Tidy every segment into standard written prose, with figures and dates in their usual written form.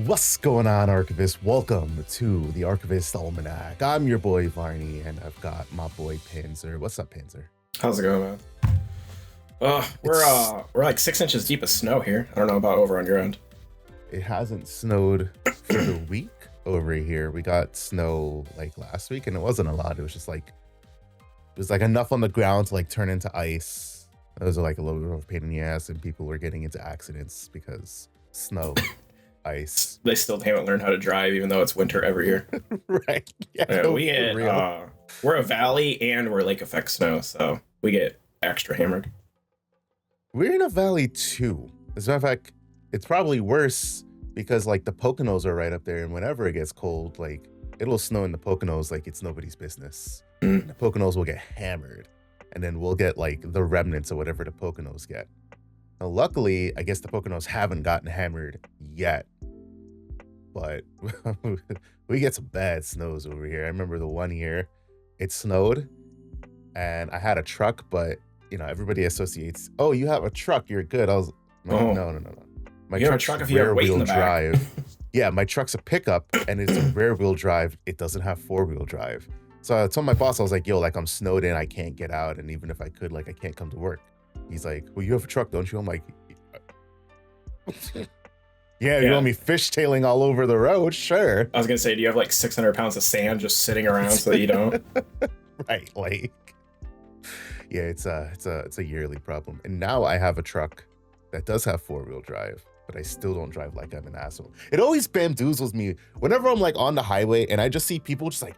What's going on, Archivist? Welcome to the Archivist Almanac. I'm your boy Varni, and I've got my boy Panzer. What's up, Panzer? How's it going, man? We're like 6 inches deep of snow here. I don't know about over on your end. It hasn't snowed for the week over here. We got snow like last week, and it wasn't a lot. It was just like enough on the ground to like turn into ice. It was like a little bit of a pain in the ass, and people were getting into accidents because snow. Ice. They still haven't learned how to drive, even though it's winter every year. Right. Yeah, we're a valley and we're lake effect snow, so we get extra hammered. We're in a valley too. As a matter of fact, it's probably worse because like the Poconos are right up there, and whenever it gets cold, like it'll snow in the Poconos like it's nobody's business. The Poconos will get hammered, and then we'll get like the remnants of whatever the Poconos get. Now, luckily, I guess the Poconos haven't gotten hammered yet, but we get some bad snows over here. I remember the one year it snowed and I had a truck, but you know, everybody associates, oh, you have a truck, you're good. I was like, no. My truck's rear wheel drive. Yeah, my truck's a pickup and it's a rear wheel drive. It doesn't have 4-wheel drive. So I told my boss, I was like, yo, like I'm snowed in, I can't get out. And even if I could, like I can't come to work. He's like, well, you have a truck, don't you? I'm like, yeah, you want me fishtailing all over the road? Sure. I was gonna say, do you have like 600 pounds of sand just sitting around so that you don't? Right, like, yeah, it's a yearly problem. And now I have a truck that does have 4-wheel drive, but I still don't drive like I'm an asshole. It always bamboozles me whenever I'm like on the highway and I just see people just like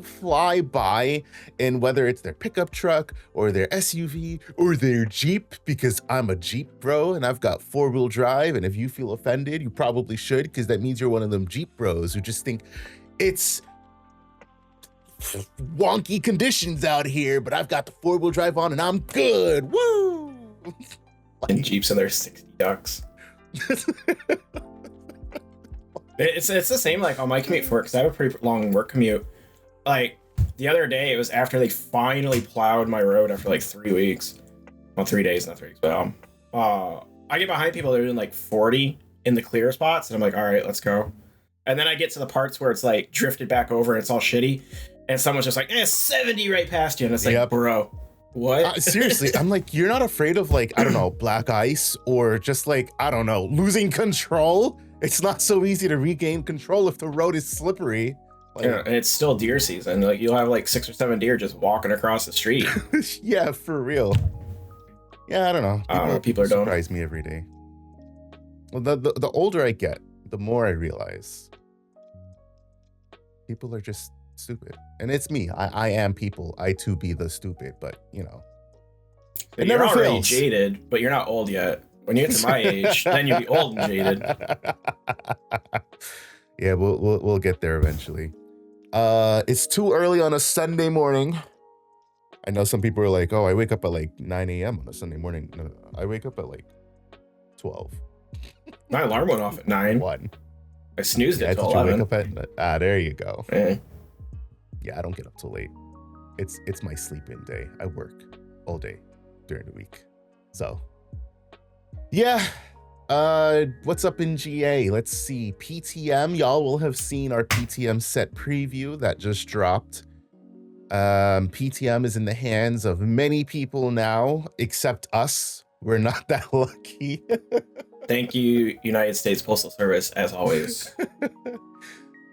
fly by, and whether it's their pickup truck or their SUV or their Jeep, because I'm a Jeep bro and I've got 4-wheel drive, and if you feel offended, you probably should, because that means you're one of them Jeep bros who just think it's wonky conditions out here, but I've got the 4-wheel drive on and I'm good. Woo! And Jeeps and their 60 ducks. It's the same like on my commute for work, because I have a pretty long work commute. Like the other day, it was after they finally plowed my road after like 3 weeks. Well, 3 days, not 3 weeks, but I get behind people that are doing like 40 in the clear spots, and I'm like, all right, let's go. And then I get to the parts where it's like drifted back over and it's all shitty, and someone's just like, 70 right past you, and it's like, yep. Bro, what? Seriously, I'm like, you're not afraid of like, I don't know, black ice or just like, I don't know, losing control? It's not so easy to regain control if the road is slippery. Like, yeah, and it's still deer season. Like you'll have like 6 or 7 deer just walking across the street. Yeah, for real. Yeah, I don't know. People are surprise me every day. Well, the older I get, the more I realize people are just stupid, and it's me. I am people. I too be the stupid, but you know, it never fails. You're already jaded, but you're not old yet. When you get to my age, then you'll be old and jaded. Yeah, we'll get there eventually. It's too early on a Sunday morning. I know some people are like, oh, I wake up at like 9 a.m. on a Sunday morning. No, I wake up at like 12. My alarm went off at 9. 1. I snoozed it till 11. Wake up at, there you go. Eh. Yeah, I don't get up till late. It's my sleep-in day. I work all day during the week. So yeah, what's up in GA? Let's see. PTM, y'all will have seen our PTM set preview that just dropped. PTM is in the hands of many people now, except us. We're not that lucky. Thank you, United States Postal Service, as always.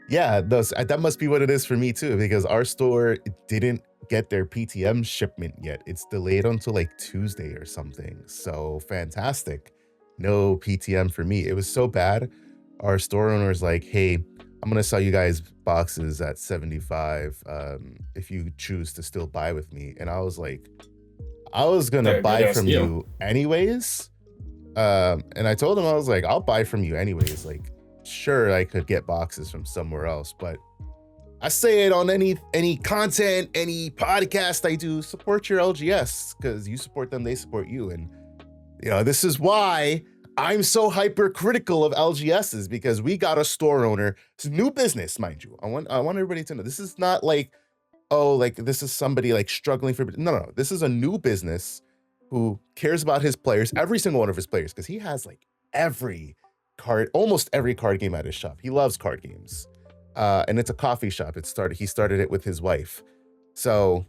Yeah, that must be what it is for me too, because our store didn't get their PTM shipment yet. It's delayed until like Tuesday or something. So fantastic. No PTM for me. It was so bad. Our store owner was like, hey, I'm going to sell you guys boxes at 75 if you choose to still buy with me. And I was like, I was going to buy from you anyways. And I told him, I was like, I'll buy from you anyways. Like, sure, I could get boxes from somewhere else, but I say it on any content, any podcast I do, support your LGS, because you support them, they support you. And you know, this is why I'm so hypercritical of LGSs, because we got a store owner. It's a new business, mind you. I want everybody to know this is not like, oh, like this is somebody like struggling for, no. This is a new business who cares about his players, every single one of his players, because he has like every almost every card game at his shop. He loves card games. And it's a coffee shop. He started it with his wife. So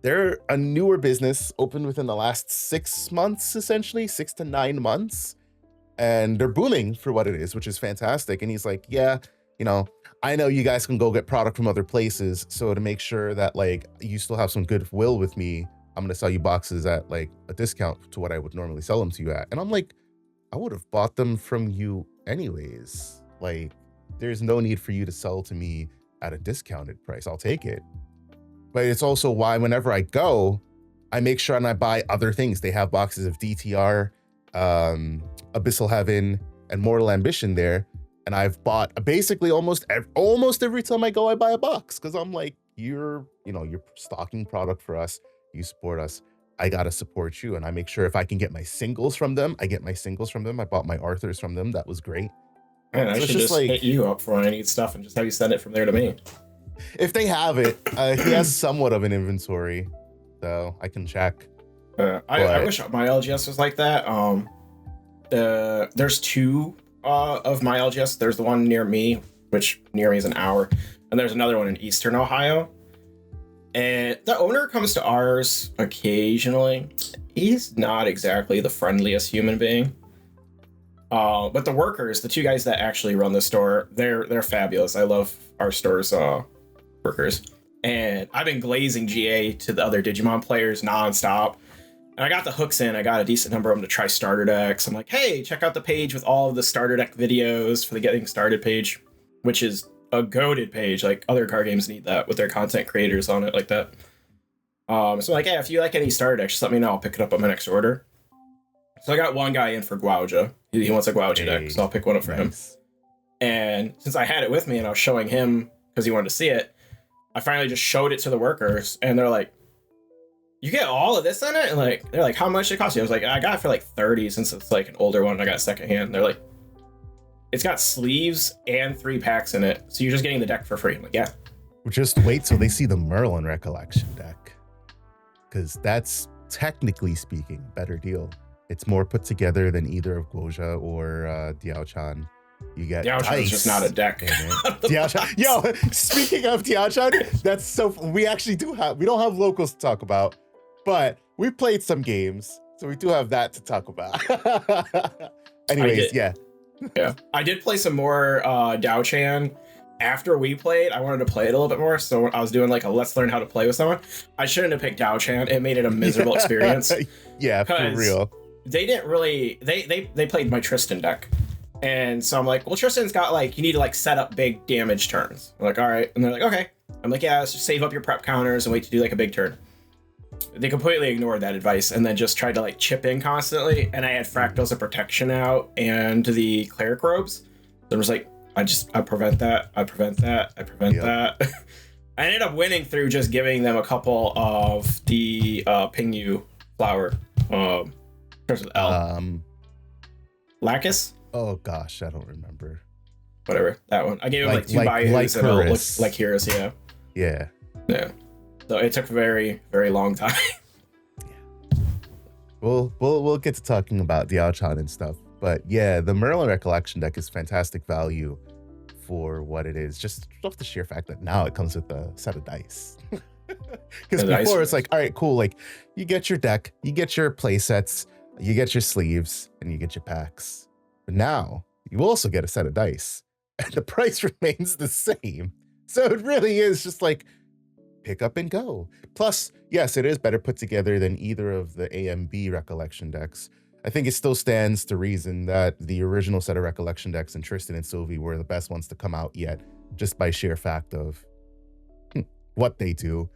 they're a newer business, opened within the last 6 months, essentially 6 to 9 months. And they're booming for what it is, which is fantastic. And he's like, yeah, you know, I know you guys can go get product from other places. So to make sure that like you still have some goodwill with me, I'm going to sell you boxes at like a discount to what I would normally sell them to you at. And I'm like, I would have bought them from you anyways. Like, there's no need for you to sell to me at a discounted price. I'll take it. But it's also why whenever I go, I make sure and I buy other things. They have boxes of DTR, Abyssal Heaven, and Mortal Ambition there. And I've bought basically almost every time I go, I buy a box because I'm like, you're stocking product for us. You support us. I gotta support you. And I make sure if I can get my singles from them, I get my singles from them. I bought my Arthurs from them. That was great. Man, I should just like, hit you up for when I need stuff and just have you send it from there to me. If they have it, he has somewhat of an inventory, so I can check. I wish my LGS was like that. There's two of my LGS. There's the one near me, which near me is an hour, and there's another one in Eastern Ohio. And the owner comes to ours occasionally. He's not exactly the friendliest human being. But the workers, the two guys that actually run the store, they're fabulous. I love our store's workers. And I've been glazing GA to the other Digimon players nonstop. And I got the hooks in. I got a decent number of them to try starter decks. I'm like, hey, check out the page with all of the starter deck videos for the Getting Started page, which is a goated page. Like, other card games need that with their content creators on it like that. So I'm like, hey, if you like any starter decks, just let me know. I'll pick it up on my next order. So I got one guy in for Guaoja. He wants a Guaoja deck, so I'll pick one up for him. And since I had it with me and I was showing him because he wanted to see it, I finally just showed it to the workers, and they're like, you get all of this in it? And like, they're like, how much did it cost you? I was like, I got it for like 30 since it's like an older one. I got secondhand. They're like, it's got sleeves and 3 packs in it, so you're just getting the deck for free. I'm like, yeah. Just wait till they see the Merlin Recollection deck, because that's technically speaking a better deal. It's more put together than either of Guoja or Diao-chan. You get Diao-chan's just not a deck. Diao-chan. Yo, speaking of Diao-chan, that's so. We actually we don't have locals to talk about, but we played some games, so we do have that to talk about. Anyways, yeah. I did play some more Diao-chan. After we played, I wanted to play it a little bit more, so I was doing like a let's learn how to play with someone. I shouldn't have picked Diao-chan. It made it a miserable experience. Yeah, for real. They didn't really. They played my Tristan deck. And so I'm like, well, Tristan's got like, you need to like set up big damage turns. I'm like, all right. And they're like, okay. I'm like, yeah, let's just save up your prep counters and wait to do like a big turn. They completely ignored that advice and then just tried to like chip in constantly. And I had Fractals of Protection out and the Cleric Robes. So I was like, I prevent that. I prevent that. I ended up winning through just giving them a couple of the Pingyu flower. Starts with L. Lacus? Oh gosh, I don't remember. Whatever, that one. I gave him like 2 Bayous and it looked like Heroes, yeah. Yeah. So it took a very, very long time. Yeah. We'll get to talking about Diao-chan and stuff. But yeah, the Merlin Recollection deck is fantastic value for what it is. Just off the sheer fact that now it comes with a set of dice. Because before it's like, all right, cool. Like you get your deck, you get your play sets, you get your sleeves, and you get your packs. But now you also get a set of dice and the price remains the same. So it really is just like pick up and go. Plus, yes, it is better put together than either of the A and B Recollection decks. I think it still stands to reason that the original set of Recollection decks in Tristan and Sylvie were the best ones to come out yet, just by sheer fact of what they do.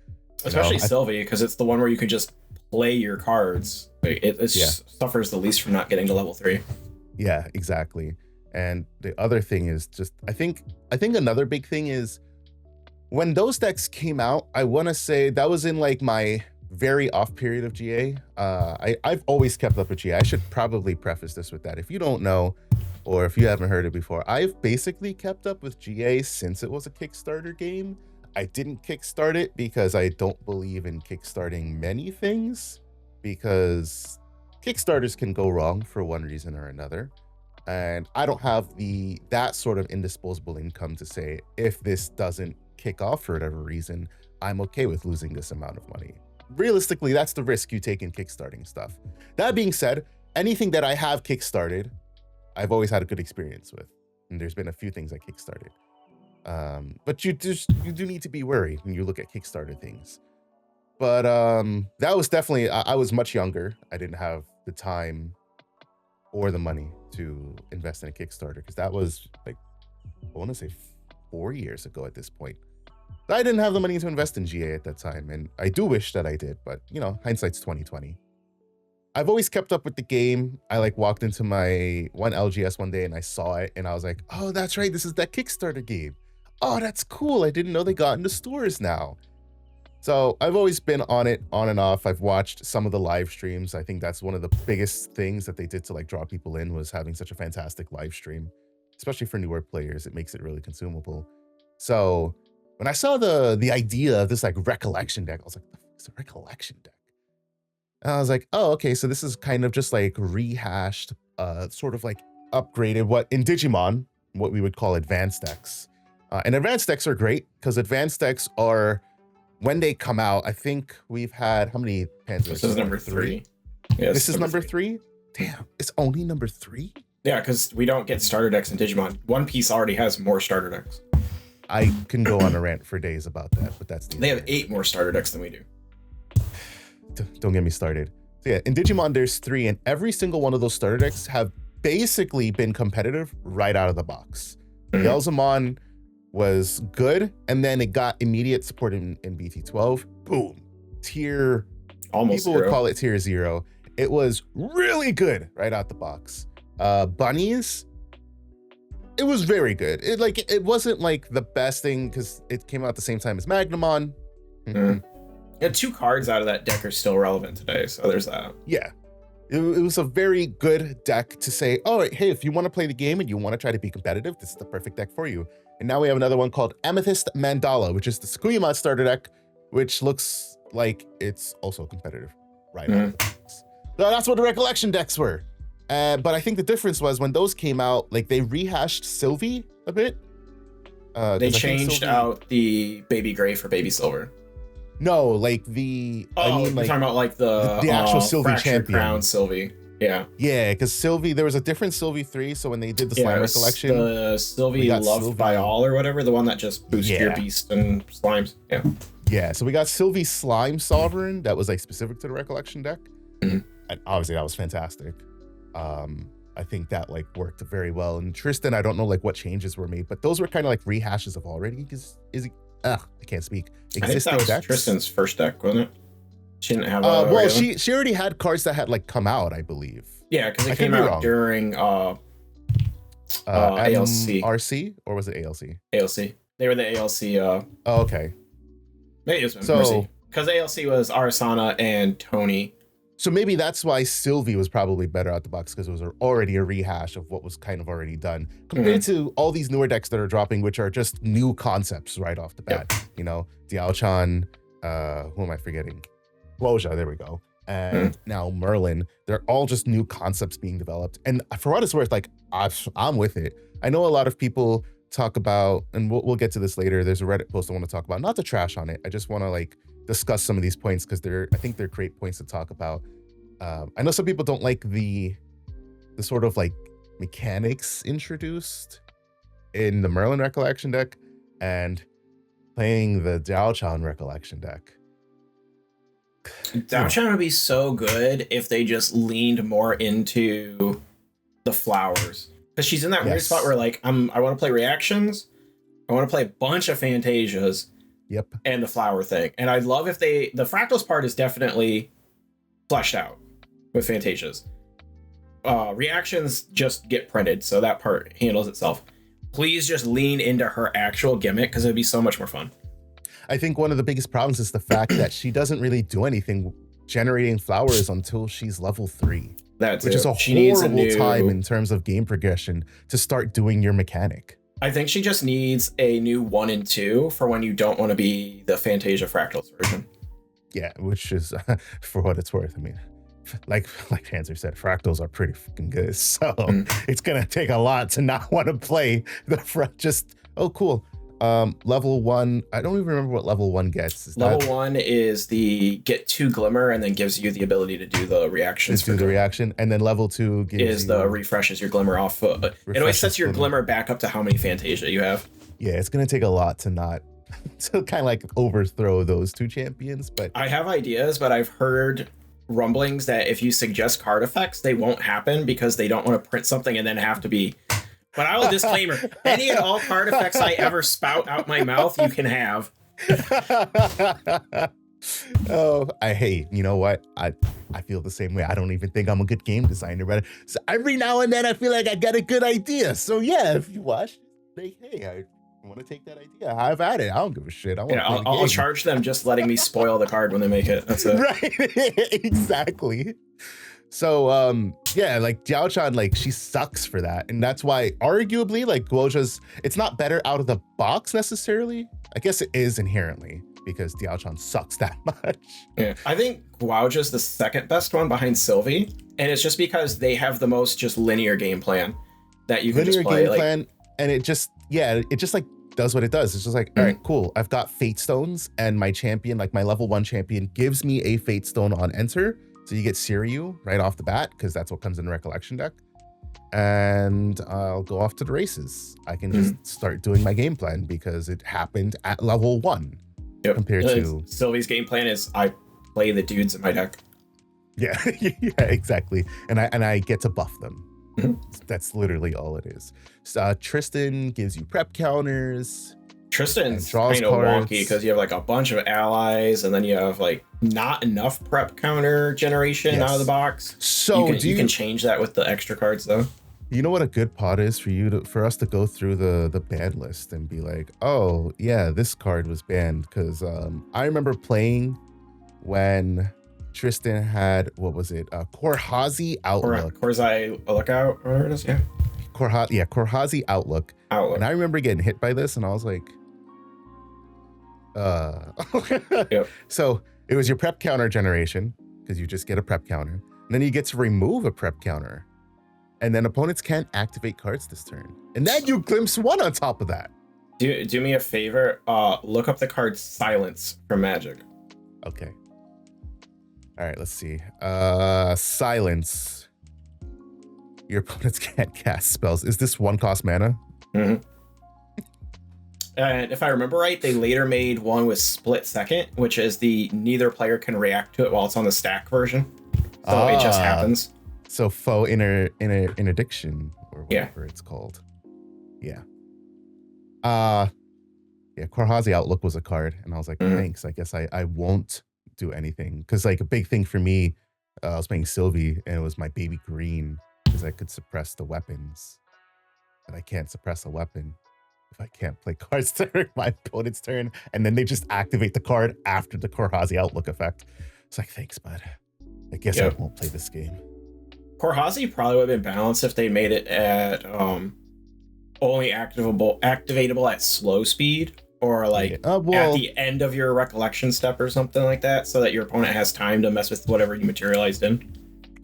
Especially Sylvie, because it's the one where you can just play your cards. It suffers the least from not getting to level 3. Yeah, exactly. And the other thing is just, I think another big thing is when those decks came out, I want to say that was in like my very off period of GA. I've always kept up with GA. I should probably preface this with that. If you don't know, or if you haven't heard it before, I've basically kept up with GA since it was a Kickstarter game. I didn't kickstart it because I don't believe in kickstarting many things, because Kickstarters can go wrong for one reason or another. And I don't have that sort of indisposable income to say, if this doesn't kick off for whatever reason, I'm okay with losing this amount of money. Realistically, that's the risk you take in kickstarting stuff. That being said, anything that I have kickstarted, I've always had a good experience with. And there's been a few things I kickstarted. But you do need to be worried when you look at Kickstarter things. But that was definitely, I was much younger. I didn't have the time or the money to invest in a Kickstarter, because that was like, I want to say 4 years ago at this point. I didn't have the money to invest in GA at that time, and I do wish that I did, but you know, hindsight's 2020. I've always kept up with the game. I like walked into my one LGS one day and I saw it and I was like, oh, that's right, this is that Kickstarter game. Oh, that's cool. I didn't know they got into stores now. So I've always been on it, on and off. I've watched some of the live streams. I think that's one of the biggest things that they did to like draw people in, was having such a fantastic live stream, especially for newer players. It makes it really consumable. So when I saw the idea of this like recollection deck, I was like, the fuck is a recollection deck? And I was like, oh, okay, so this is kind of just like rehashed, sort of like upgraded what in Digimon, what we would call advanced decks. And advanced decks are great because advanced decks are, when they come out, I think we've had, how many Panzers? This is number 3. Yeah, this is number 3? Damn, it's only number 3? Yeah, because we don't get starter decks in Digimon. One Piece already has more starter decks. I can go on a rant for days about that, but that's they have 8 more starter decks than we do. Don't get me started. So yeah, in Digimon, there's 3, and every single one of those starter decks have basically been competitive right out of the box. Yelzamon was good, and then it got immediate support in BT12. Boom. Tier, almost people 0. would call it tier 0. It was really good right out the box. Bunnies, it was very good. It wasn't like the best thing because it came out at the same time as Magnamon. Yeah, 2 cards out of that deck are still relevant today, so there's that. Yeah. It was a very good deck to say, oh, hey, if you want to play the game and you want to try to be competitive, this is the perfect deck for you. And now we have another one called Amethyst Mandala, which is the Sukuyama starter deck, which looks like it's also competitive right out of the box. So that's what the recollection decks were. But I think the difference was when those came out, like they rehashed Sylvie a bit. They changed out the Baby Gray for Baby Silver. No, like the, I mean, like, you're talking about like the actual Sylvie champion. Crown Sylvie. Yeah. Yeah, because Sylvie, there was a different Sylvie 3, so when they did the Slime Recollection, the Sylvie Loved by All or whatever, the one that just boosts your beast and slimes. Yeah. Yeah, so we got Sylvie Slime Sovereign that was like specific to the Recollection deck. And obviously that was fantastic. I think that like worked very well. And Tristan, I don't know like what changes were made, but those were kind of like rehashes of already, because I can't speak. Existing I think that was Tristan's first deck, wasn't it? She didn't have well, she already had cards that had like come out, I believe. Yeah, because it came out during ALC. RC, or was it ALC? ALC. They were the ALC. Oh, okay. Maybe it was Mercy. Because ALC was Arasana and Tony. So maybe that's why Sylvie was probably better out the box, because it was already a rehash of what was kind of already done, compared to all these newer decks that are dropping, which are just new concepts right off the bat. You know, Diao-chan, who am I forgetting? Guoja, there we go. And now Merlin, they're all just new concepts being developed. And for what it's worth, like I'm with it. I know a lot of people talk about, and we'll get to this later, there's a Reddit post I want to talk about, not to trash on it. I just want to like discuss some of these points because I think they're great points to talk about. I know some people don't like the sort of like mechanics introduced in the Merlin Recollection deck and playing the Diao-chan Recollection deck. Diao-chan would be so good if they just leaned more into the flowers, because she's in that weird spot where like I want to play reactions, I want to play a bunch of Fantasias, and the flower thing. And I'd love if the Fractals part is definitely fleshed out with Fantasias. Reactions just get printed, so that part handles itself. Please just lean into her actual gimmick, because it'd be so much more fun. I think one of the biggest problems is the fact that she doesn't really do anything generating flowers until she's level 3. Which is a horrible time in terms of game progression to start doing your mechanic. I think she just needs a new 1 and 2 for when you don't want to be the Fantasia Fractals version. Yeah, which is, for what it's worth, I mean, like Panzer said, fractals are pretty fucking good. So it's gonna take a lot to not want to play the just oh cool. Level 1, I don't even remember what level 1 gets. Level 1 is the get 2 glimmer and then gives you the ability to do the reactions. Do the reaction, and then level 2 is the refreshes your glimmer off. It always sets your glimmer back up to how many Fantasia you have. Yeah, it's gonna take a lot to not to kind of like overthrow those 2 champions. But I have ideas, but I've heard rumblings that if you suggest card effects, they won't happen because they don't want to print something and then have to be. But I will disclaimer, any and all card effects I ever spout out my mouth, you can have. Oh, you know what? I feel the same way. I don't even think I'm a good game designer, but so every now and then I feel like I got a good idea. So yeah, if you watch, like, hey, I want to take that idea. Have at it. I don't give a shit. I'll charge them just letting me spoil the card when they make it. That's it. Right. Exactly. So yeah, like Diao-chan, like she sucks for that, and that's why arguably like Guoja's, it's not better out of the box necessarily. I guess it is inherently because Diao-chan sucks that much. Yeah, I think Guoja's the second best one behind Sylvie, and it's just because they have the most just linear game plan that you can just play. Game plan, and it just like does what it does. It's just like, all right, cool. I've got Fate Stones, and my champion, like my level 1 champion, gives me a Fate Stone on enter. So you get Siryu right off the bat, because that's what comes in the Recollection deck. And I'll go off to the races. I can just start doing my game plan because it happened at level 1. Yep. Compared to Sylvie's game plan is I play the dudes in my deck. Yeah, yeah, exactly. And I get to buff them. That's literally all it is. So, Tristan gives you prep counters. Tristan's kind of wonky because you have like a bunch of allies, and then you have like not enough prep counter generation out of the box. So you can change that with the extra cards though. You know what a good pot is for us to go through the ban list and be like, oh yeah, this card was banned because I remember playing when Tristan had, what was it, Korhazi Outlook. Korhazi Lookout, whatever it is, yeah. Korhazi Outlook. And I remember getting hit by this, and I was like, Yep. So it was your prep counter generation, because you just get a prep counter. And then you get to remove a prep counter. And then opponents can't activate cards this turn. And then you glimpse 1 on top of that. Do me a favor, look up the card Silence from Magic. Okay. All right, let's see. Silence. Your opponents can't cast spells. Is this 1 cost mana? Mm-hmm. And if I remember right, they later made one with Split Second, which is the neither player can react to it while it's on the stack version. So it just happens. So faux interdiction, or whatever it's called. Yeah. Yeah, Korhazi Outlook was a card, and I was like, thanks. I guess I won't do anything. Because like a big thing for me, I was playing Sylvie, and it was my baby green, because I could suppress the weapons. And I can't suppress a weapon if I can't play cards during my opponent's turn, and then they just activate the card after the Korhazi Outlook effect. It's like, thanks, bud. I guess I won't play this game. Korhazi probably would have been balanced if they made it at only activatable at slow speed, or like at the end of your recollection step or something like that, so that your opponent has time to mess with whatever you materialized in.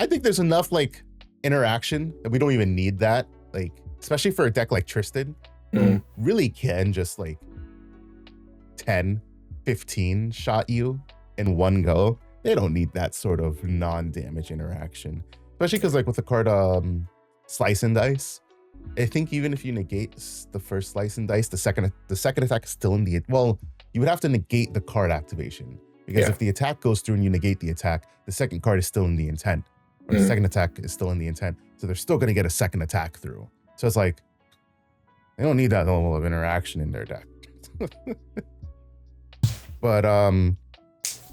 I think there's enough like interaction that we don't even need that, like especially for a deck like Tristan, who really can just like 10, 15 shot you in one go. They don't need that sort of non-damage interaction, especially because like with the card Slice and Dice, I think even if you negate the first Slice and Dice, the second attack is still in the, well, you would have to negate the card activation, because if the attack goes through and you negate the attack, the second card is still in the intent, or the second attack is still in the intent, so they're still going to get a second attack through. So it's like, they don't need that level of interaction in their deck. But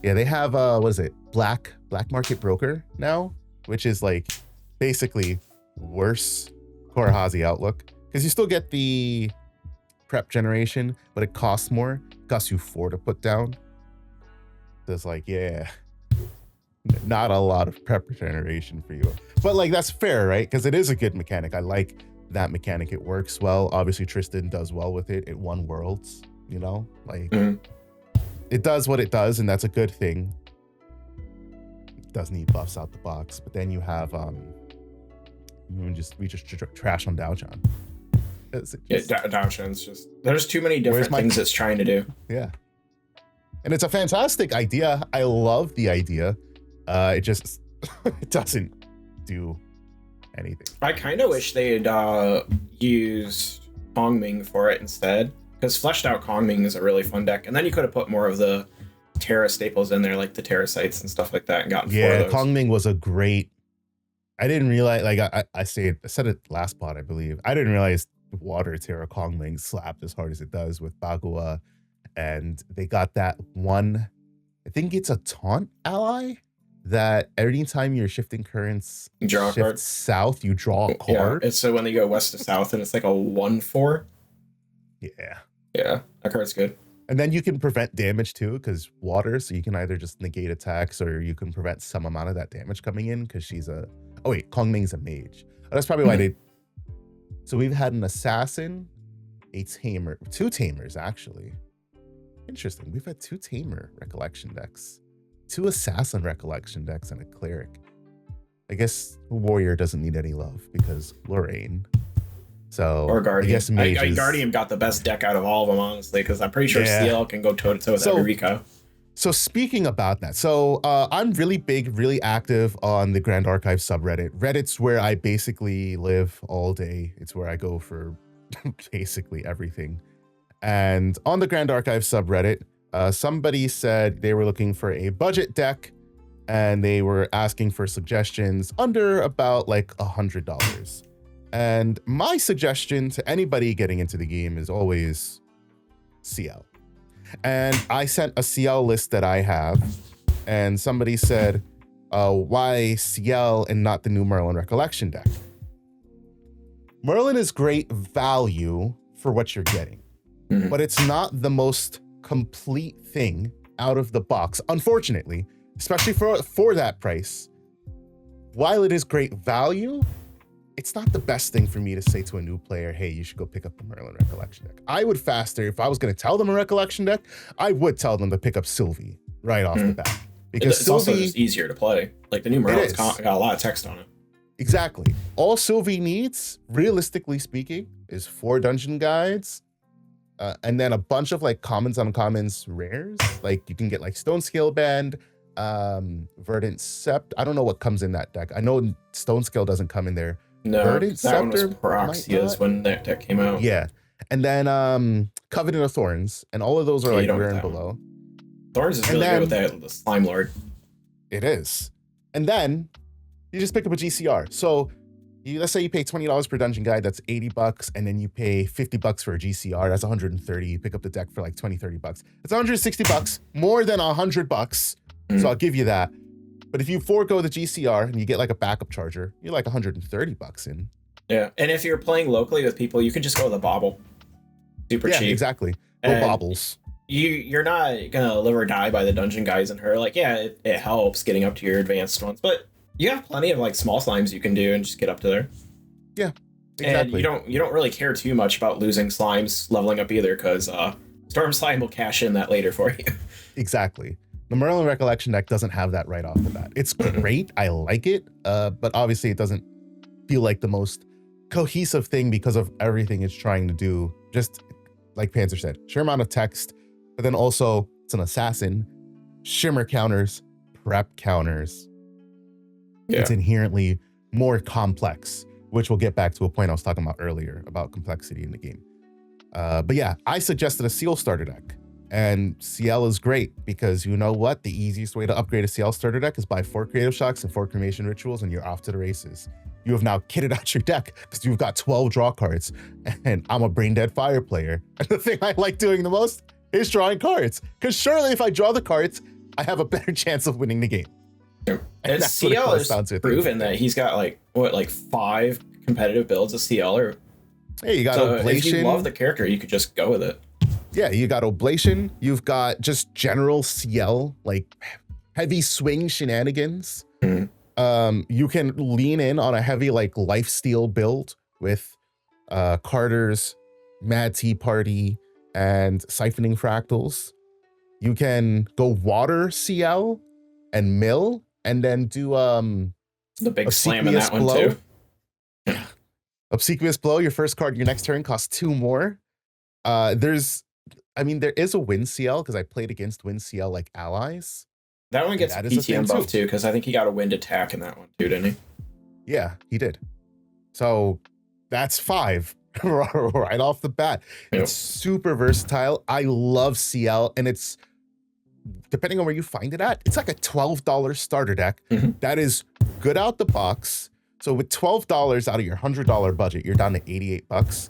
yeah, they have what is it, black market broker now, which is like basically worse Korhazi Outlook, because you still get the prep generation, but it costs more. It costs you 4 to put down. So it's like, yeah, not a lot of prep generation for you, but like that's fair, right? Because it is a good mechanic. I like that mechanic. It works well. Obviously Tristan does well with it. It won Worlds, you know, like it does what it does, and that's a good thing. does need buffs out the box. But then you have we just trash on Daochan. Daochan's just, there's too many different things it's trying to do. Yeah. And it's a fantastic idea. I love the idea. It just it doesn't do anything. I kind of wish they had used Kongming for it instead, because fleshed out Kongming is a really fun deck, and then you could have put more of the Terra staples in there, like the Terra sites and stuff like that, and gotten 4 of those. Kongming was a great. I didn't realize, like I said it last pod, I believe. I didn't realize Water Terra Kongming slapped as hard as it does with Bagua, and they got that one. I think it's a taunt ally that anytime you're shifting currents, you draw a card. South, you draw a card. Yeah, it's so when they go west to south, and it's like a 1/4. Yeah, that card's good. And then you can prevent damage too, because water, so you can either just negate attacks or you can prevent some amount of that damage coming in, because she's a. Oh wait, Kongming's a mage. Oh, that's probably why they. So we've had an assassin, a tamer, 2 tamers actually. Interesting. We've had 2 tamer recollection decks, 2 assassin recollection decks, and a cleric. I guess warrior doesn't need any love because Lorraine. So or Guardian. I guess mages. Guardian got the best deck out of all of them, honestly, because I'm pretty sure CL can go toe to toe with every Rico. So speaking about that, so I'm really big, really active on the Grand Archive subreddit. Reddit's where I basically live all day. It's where I go for basically everything. And on the Grand Archive subreddit, somebody said they were looking for a budget deck, and they were asking for suggestions under about like $100. And my suggestion to anybody getting into the game is always CL. And I sent a CL list that I have, and somebody said, why CL and not the new Merlin Recollection deck? Merlin is great value for what you're getting, but it's not the most complete thing out of the box, unfortunately, especially for that price. While it is great value, it's not the best thing for me to say to a new player, hey, you should go pick up the Merlin Recollection deck. I would faster, if I was going to tell them a Recollection deck, I would tell them to pick up Sylvie right off the bat. Because it's also just easier to play. Like the new Merlin's got a lot of text on it. Exactly. All Sylvie needs, realistically speaking, is 4 dungeon guides, and then a bunch of like commons, uncommons, rares. Like you can get like Stone Scale Band, Verdant Sept. I don't know what comes in that deck. I know Stone Scale doesn't come in there. No, that one was Proxias when that deck came out. Yeah. And then Covenant of Thorns, and all of those are like rare and below. Thorns is really good with the Slime Lord. It is. And then you just pick up a GCR. So let's say you pay $20 per dungeon guide, that's $80, and then you pay $50 for a GCR, that's $130. You pick up the deck for like $20-$30. It's $160, more than $100. So I'll give you that. But if you forego the GCR and you get like a backup charger, you're like $130 in. Yeah, and if you're playing locally with people, you can just go with a bobble. Super cheap. Yeah, exactly. Go bobbles. You're not gonna live or die by the dungeon guys in her. Like, yeah, it helps getting up to your advanced ones, but you have plenty of like small slimes you can do and just get up to there. Yeah, exactly. And you don't really care too much about losing slimes leveling up either, because Storm Slime will cash in that later for you. Exactly. The Merlin Recollection deck doesn't have that right off the bat. It's great. I like it, but obviously it doesn't feel like the most cohesive thing because of everything it's trying to do. Just like Panzer said, sheer amount of text, but then also it's an assassin, shimmer counters, prep counters. Yeah. It's inherently more complex, which we'll get back to a point I was talking about earlier about complexity in the game. But yeah, I suggested a CL starter deck. And CL is great because you know what? The easiest way to upgrade a CL starter deck is buy 4 Creative Shocks and 4 Cremation Rituals, and you're off to the races. You have now kitted out your deck because you've got 12 draw cards, and I'm a Brain Dead Fire player. And the thing I like doing the most is drawing cards, because surely if I draw the cards, I have a better chance of winning the game. And CL has proven that he's got like 5 competitive builds of CL. Or hey, you got Oblation. Oblation. If you love the character, you could just go with it. Yeah, you got Oblation. You've got just general CL, like heavy swing shenanigans. You can lean in on a heavy like lifesteal build with Carter's Mad Tea Party and Siphoning Fractals. You can go water CL and mill and then do The big slam in that one blow. too. Yeah. Obsequious Blow, your first card your next turn costs 2 more. There is a win CL because I played against win CL like allies. That one gets a PTM buff too, because I think he got a wind attack in that one too, didn't he? Yeah, he did. So that's 5 right off the bat. Yep. It's super versatile. I love CL, and it's, depending on where you find it at, it's like a $12 starter deck. That is good out the box. So with $12 out of your $100 budget, you're down to $88.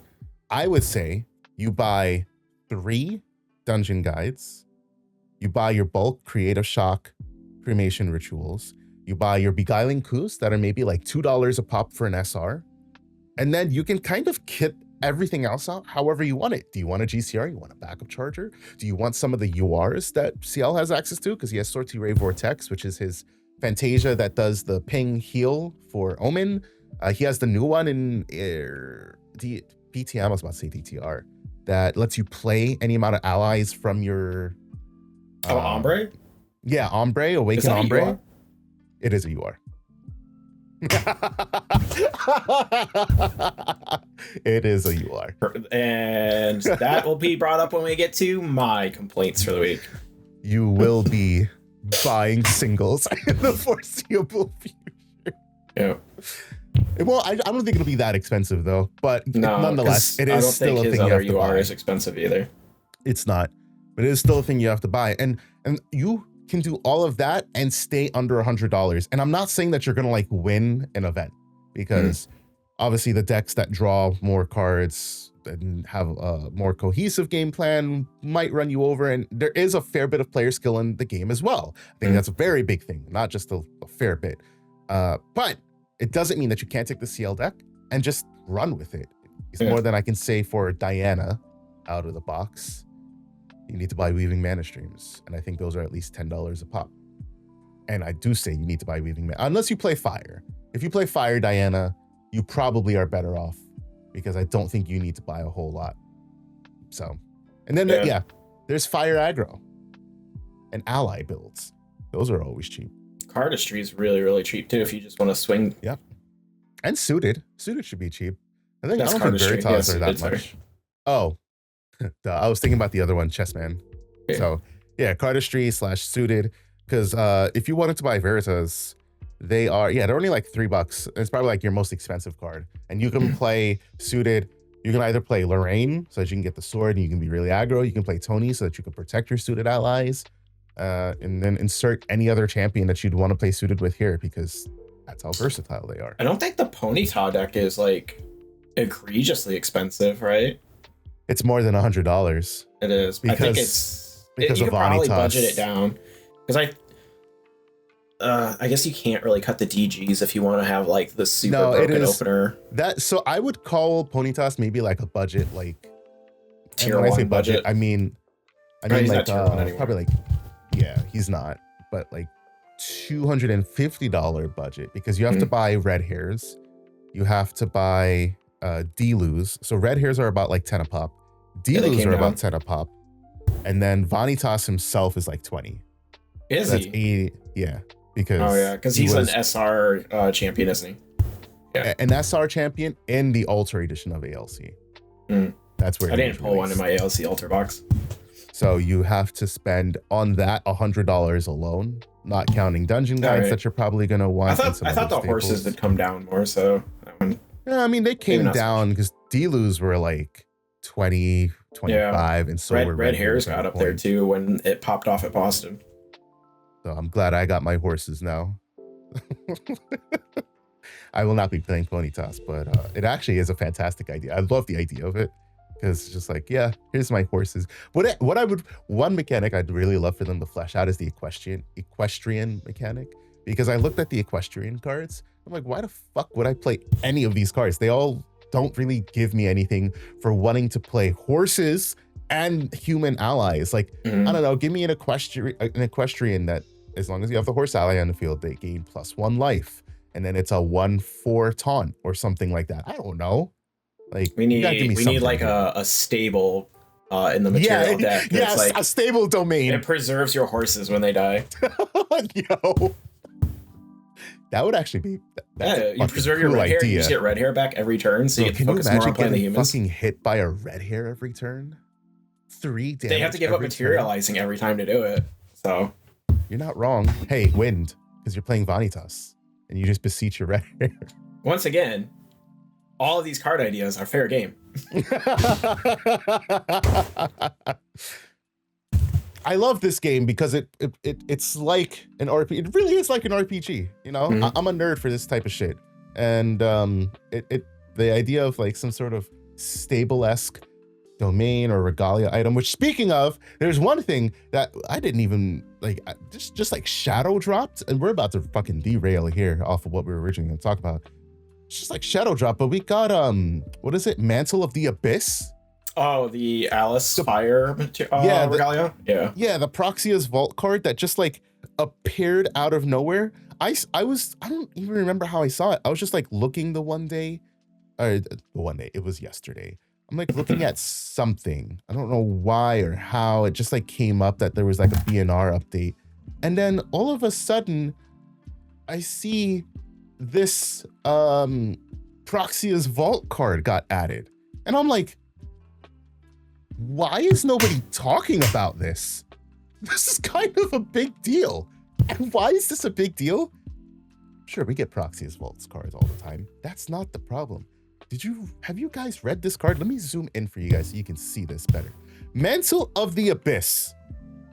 I would say you buy 3 dungeon guides. You buy your bulk Creative Shock cremation rituals. You buy your beguiling coups that are maybe like $2 a pop for an SR. And then you can kind of kit everything else out however you want it. Do you want a GCR? You want a backup charger? Do you want some of the URs that CL has access to? Because he has Sortie Ray Vortex, which is his Fantasia that does the ping heal for Omen. He has the new one in PTM, I was about to say DTR, that lets you play any amount of allies from your... Ombre? Yeah, Ombre, Awaken Ombre. It is a UR. It is a UR. And that will be brought up when we get to my complaints for the week. You will be buying singles in the foreseeable future. Yeah. Well, I don't think it'll be that expensive though, but nonetheless, it is still a thing you have to buy. UR is expensive either. It's not, but it is still a thing you have to buy, and you can do all of that and stay under $100. And I'm not saying that you're gonna like win an event, because obviously the decks that draw more cards and have a more cohesive game plan might run you over, and there is a fair bit of player skill in the game as well. I think that's a very big thing, not just a fair bit. But it doesn't mean that you can't take the CL deck and just run with it. It's more than I can say for Diana out of the box. You need to buy Weaving Mana Streams, and I think those are at least $10 a pop. And I do say you need to buy Weaving Mana, unless you play Fire. If you play Fire Diana, you probably are better off, because I don't think you need to buy a whole lot. So, and then there's Fire Aggro and Ally builds. Those are always cheap. Cardistry is really, really cheap too if you just want to swing. Yep. And Suited should be cheap. I don't think Veritas are that much. Oh, I was thinking about the other one, Chessman. Okay. So yeah, Cardistry / Suited, because if you wanted to buy Veritas, they're only like $3. It's probably like your most expensive card, and you can play Suited. You can either play Lorraine so that you can get the sword and you can be really aggro. You can play Tony so that you can protect your Suited allies, and then insert any other champion that you'd want to play Suited with here, because that's how versatile they are. I don't think the Ponyta deck is like egregiously expensive, right? It's more than $100. It is. Because, I think it's because you of could probably Vanitas. budget it down, because I guess you can't really cut the DGs if you want to have like the super broken opener. So I would call Ponytas maybe like a budget, like tier 1 say budget. I mean like probably like, he's not, but like $250 budget, because you have to buy red hairs, you have to buy D-Lus. So red hairs are about like 10 a pop, D-Lus are about 10 a pop, and then Vanitas himself is like 20. Is that's he? 80, yeah. Because he's an SR champion, isn't he? Yeah, an SR champion in the Ultra edition of ALC. That's where I didn't pull one in my ALC Ultra box. So you have to spend on that $100 alone, not counting dungeon guides that you're probably gonna want. I thought the horses would come down more, so that one. Yeah, I mean they came down because D-Lus were like 20, 25, and so red hairs got up there too when it popped off at Boston. So I'm glad I got my horses now. I will not be playing Ponytas, but it actually is a fantastic idea. I love the idea of it, because it's just like, yeah, here's my horses. One mechanic I'd really love for them to flesh out is the equestrian mechanic, because I looked at the equestrian cards. I'm like, why the fuck would I play any of these cards? They all don't really give me anything for wanting to play horses and human allies. Like, I don't know, give me an equestrian that, as long as you have the horse ally on the field, they gain +1 life, and then it's a 1/4 taunt or something like that. I don't know. Like, we need like a stable in the material deck. Yes, like, a stable domain. It preserves your horses when they die. Yo. That would actually be that's Yeah, a you fucking preserve your cool red hair. You idea. just get red hair back every turn, so Bro, you get to can you focus more imagine on playing the getting humans. fucking hit by a red hair every turn? 3 damage. They have to give up every materializing every time to do it. So You're not wrong. Hey, wind, because you're playing Vanitas, and you just beseech your red hair. once again, all of these card ideas are fair game. I love this game because it's like an RPG. It really is like an RPG. You know, I'm a nerd for this type of shit, and the idea of like some sort of stable-esque domain or regalia item. Which, speaking of, there's one thing that I didn't even like. Just like shadow dropped, and we're about to fucking derail here off of what we were originally going to talk about. It's just like shadow drop, but we got what is it? Mantle of the Abyss. Oh, the Alice Fire regalia? Yeah, the Proxia's Vault card that just like appeared out of nowhere. I don't even remember how I saw it. I was just like looking it was yesterday. I'm like looking at something. I don't know why or how. It just like came up that there was like a BNR update. And then all of a sudden I see this Proxia's Vault card got added. And I'm like, why is nobody talking about this? This is kind of a big deal. And why is this a big deal? Sure, we get Proxia's Vaults cards all the time. That's not the problem. Have you guys read this card? Let me zoom in for you guys so you can see this better. Mantle of the Abyss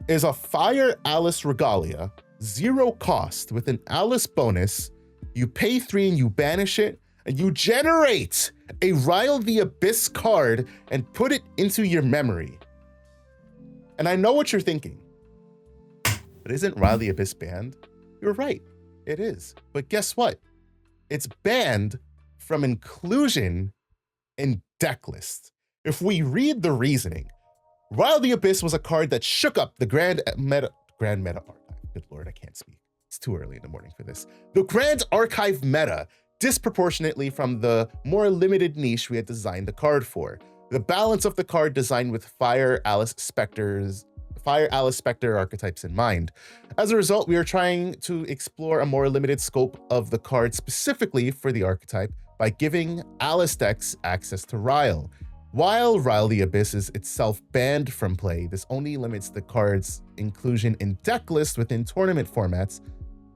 is a Fire Alice Regalia, 0 cost with an Alice bonus. You pay 3 and you banish it, and you generate a Rile the Abyss card and put it into your memory. And I know what you're thinking, but isn't Rile the Abyss banned? You're right, it is. But guess what? It's banned from inclusion in deck list. If we read the reasoning, Rile the Abyss was a card that shook up the Grand Meta Archive. Good Lord, I can't speak. It's too early in the morning for this. The Grand Archive meta disproportionately from the more limited niche we had designed the card for. The balance of the card designed with Fire Alice Spectre archetypes in mind. As a result, we are trying to explore a more limited scope of the card specifically for the archetype by giving Alice decks access to Rile. While Rile the Abyss is itself banned from play, this only limits the card's inclusion in deck lists within tournament formats,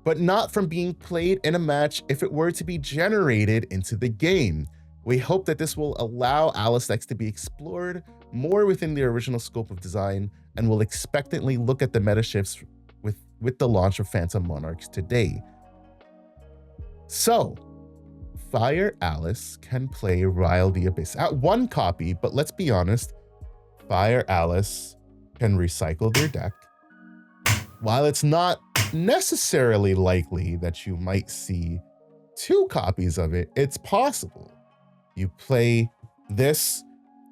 but not from being played in a match if it were to be generated into the game. We hope that this will allow Alice decks to be explored more within the original scope of design, and will expectantly look at the meta shifts with the launch of Phantom Monarchs today. So, Fire Alice can play Rile the Abyss at 1 copy, but let's be honest, Fire Alice can recycle their deck. While it's not necessarily likely that you might see 2 copies of it, it's possible. You play this,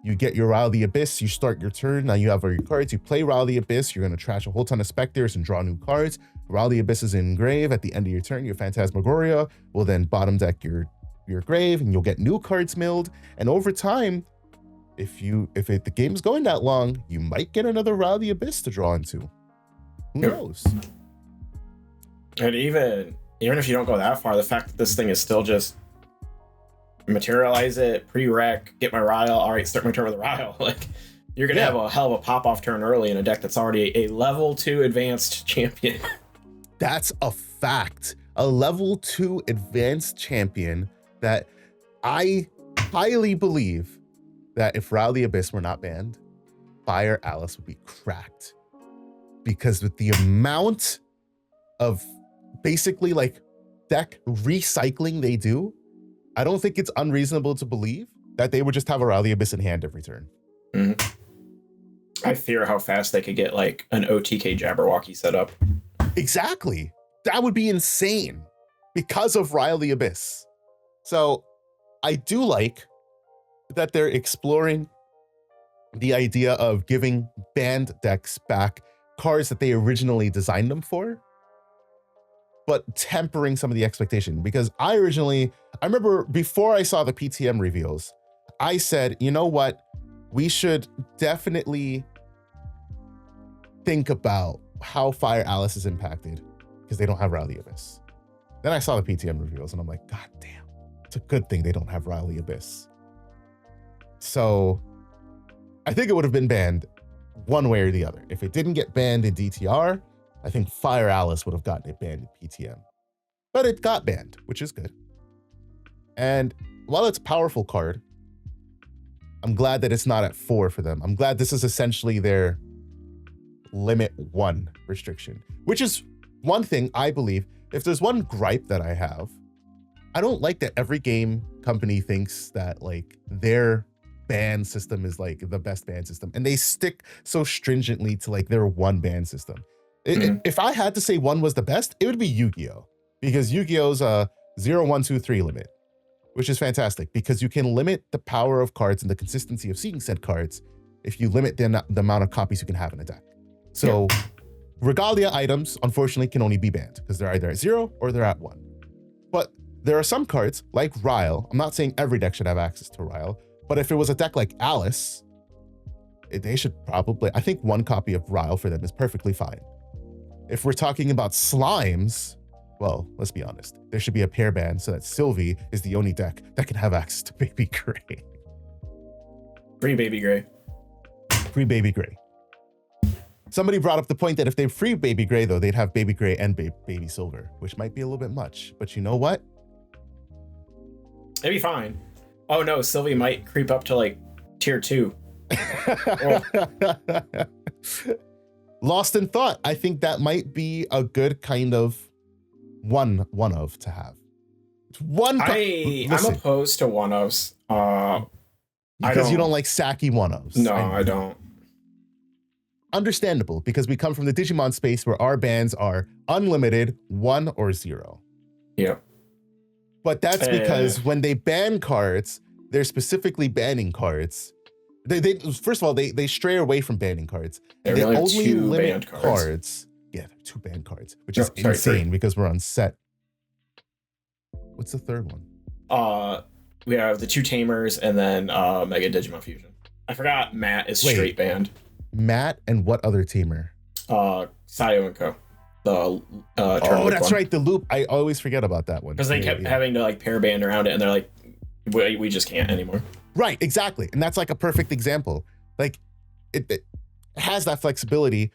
you get your Rile the Abyss, you start your turn, now you have all your cards, you play Rile the Abyss, you're going to trash a whole ton of Spectres and draw new cards. Rile the Abyss is in grave. At the end of your turn, your Phantasmagoria will then bottom deck your grave, and you'll get new cards milled. And over time, if the game's going that long, you might get another Rile the Abyss to draw into. Who knows? And even if you don't go that far, the fact that this thing is still just materialize it, pre-rec, get my Rile, all right, start my turn with a Rile. Like, you're gonna have a hell of a pop-off turn early in a deck that's already a level 2 advanced champion. That's a fact. A level 2 advanced champion that I highly believe that if Rile the Abyss were not banned, Fire Alice would be cracked. Because with the amount of basically like deck recycling they do, I don't think it's unreasonable to believe that they would just have a Rile the Abyss in hand every turn. Mm-hmm. I fear how fast they could get like an OTK Jabberwocky set up. Exactly. That would be insane because of Rile the Abyss. So I do like that they're exploring the idea of giving banned decks back cards that they originally designed them for, but tempering some of the expectation. Because I remember before I saw the PTM reveals, I said, you know what? We should definitely think about how Fire Alice is impacted because they don't have Rile the Abyss. Then I saw the PTM reveals and I'm like, God damn, it's a good thing they don't have Riley Abyss. So I think it would have been banned one way or the other. If it didn't get banned in DTR, I think Fire Alice would have gotten it banned in PTM. But it got banned, which is good. And while it's a powerful card, I'm glad that it's not at 4 for them. I'm glad this is essentially their limit 1 restriction, which is one thing I believe. If there's one gripe that I have, I don't like that every game company thinks that like their ban system is like the best ban system, and they stick so stringently to like their one ban system. If I had to say one was the best, it would be Yu-Gi-Oh, because Yu-Gi-Oh's a 0, 1, 2, 3 limit, which is fantastic because you can limit the power of cards and the consistency of seeing said cards if you limit the amount of copies you can have in a deck. So Regalia items, unfortunately, can only be banned because they're either at 0 or they're at 1. But there are some cards like Ryle. I'm not saying every deck should have access to Ryle, but if it was a deck like Alice, they should probably, I think 1 copy of Ryle for them is perfectly fine. If we're talking about slimes, well, let's be honest. There should be a pair ban so that Sylvie is the only deck that can have access to Baby Gray. Free Baby Gray. Free Baby Gray. Somebody brought up the point that if they free Baby Gray, though, they'd have Baby Gray and Baby Silver, which might be a little bit much. But you know what? It'd be fine. Oh no, Sylvie might creep up to like tier 2. Lost in thought. I think that might be a good kind of one of to have. I'm opposed to one-ofs. Because you don't like sacky one-ofs. No, I don't. Understandable, because we come from the Digimon space where our bans are unlimited, 1 or 0. Yeah. But that's because when they ban cards, they're specifically banning cards. They first of all, they stray away from banning cards. They only limit cards. Yeah, 2 banned cards, which is insane because we're on set. What's the third one? We have the 2 Tamers and then Mega Digimon Fusion. I forgot Matt is straight banned. Matt and what other tamer? Sayo and Co. The oh, that's right, the loop. I always forget about that one because they kept having to like pair band around it, and they're like, we just can't anymore. Right, exactly, and that's like a perfect example. Like, it has that flexibility.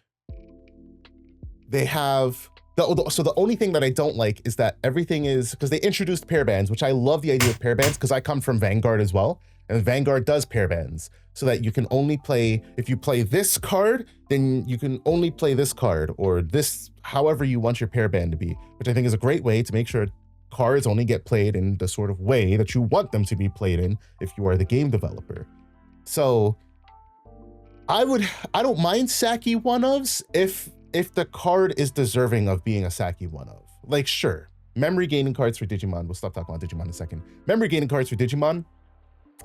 They have so the only thing that I don't like is that everything is because they introduced pair bands, which I love the idea of pair bands because I come from Vanguard as well, and Vanguard does pair bands so that you can only play, if you play this card, then you can only play this card or this, however you want your pair band to be, which I think is a great way to make sure cards only get played in the sort of way that you want them to be played in if you are the game developer. So I don't mind Saki one-ofs if the card is deserving of being a Saki one-of. Like, sure, memory gaining cards for Digimon, we'll stop talking about Digimon in a second. Memory gaining cards for Digimon,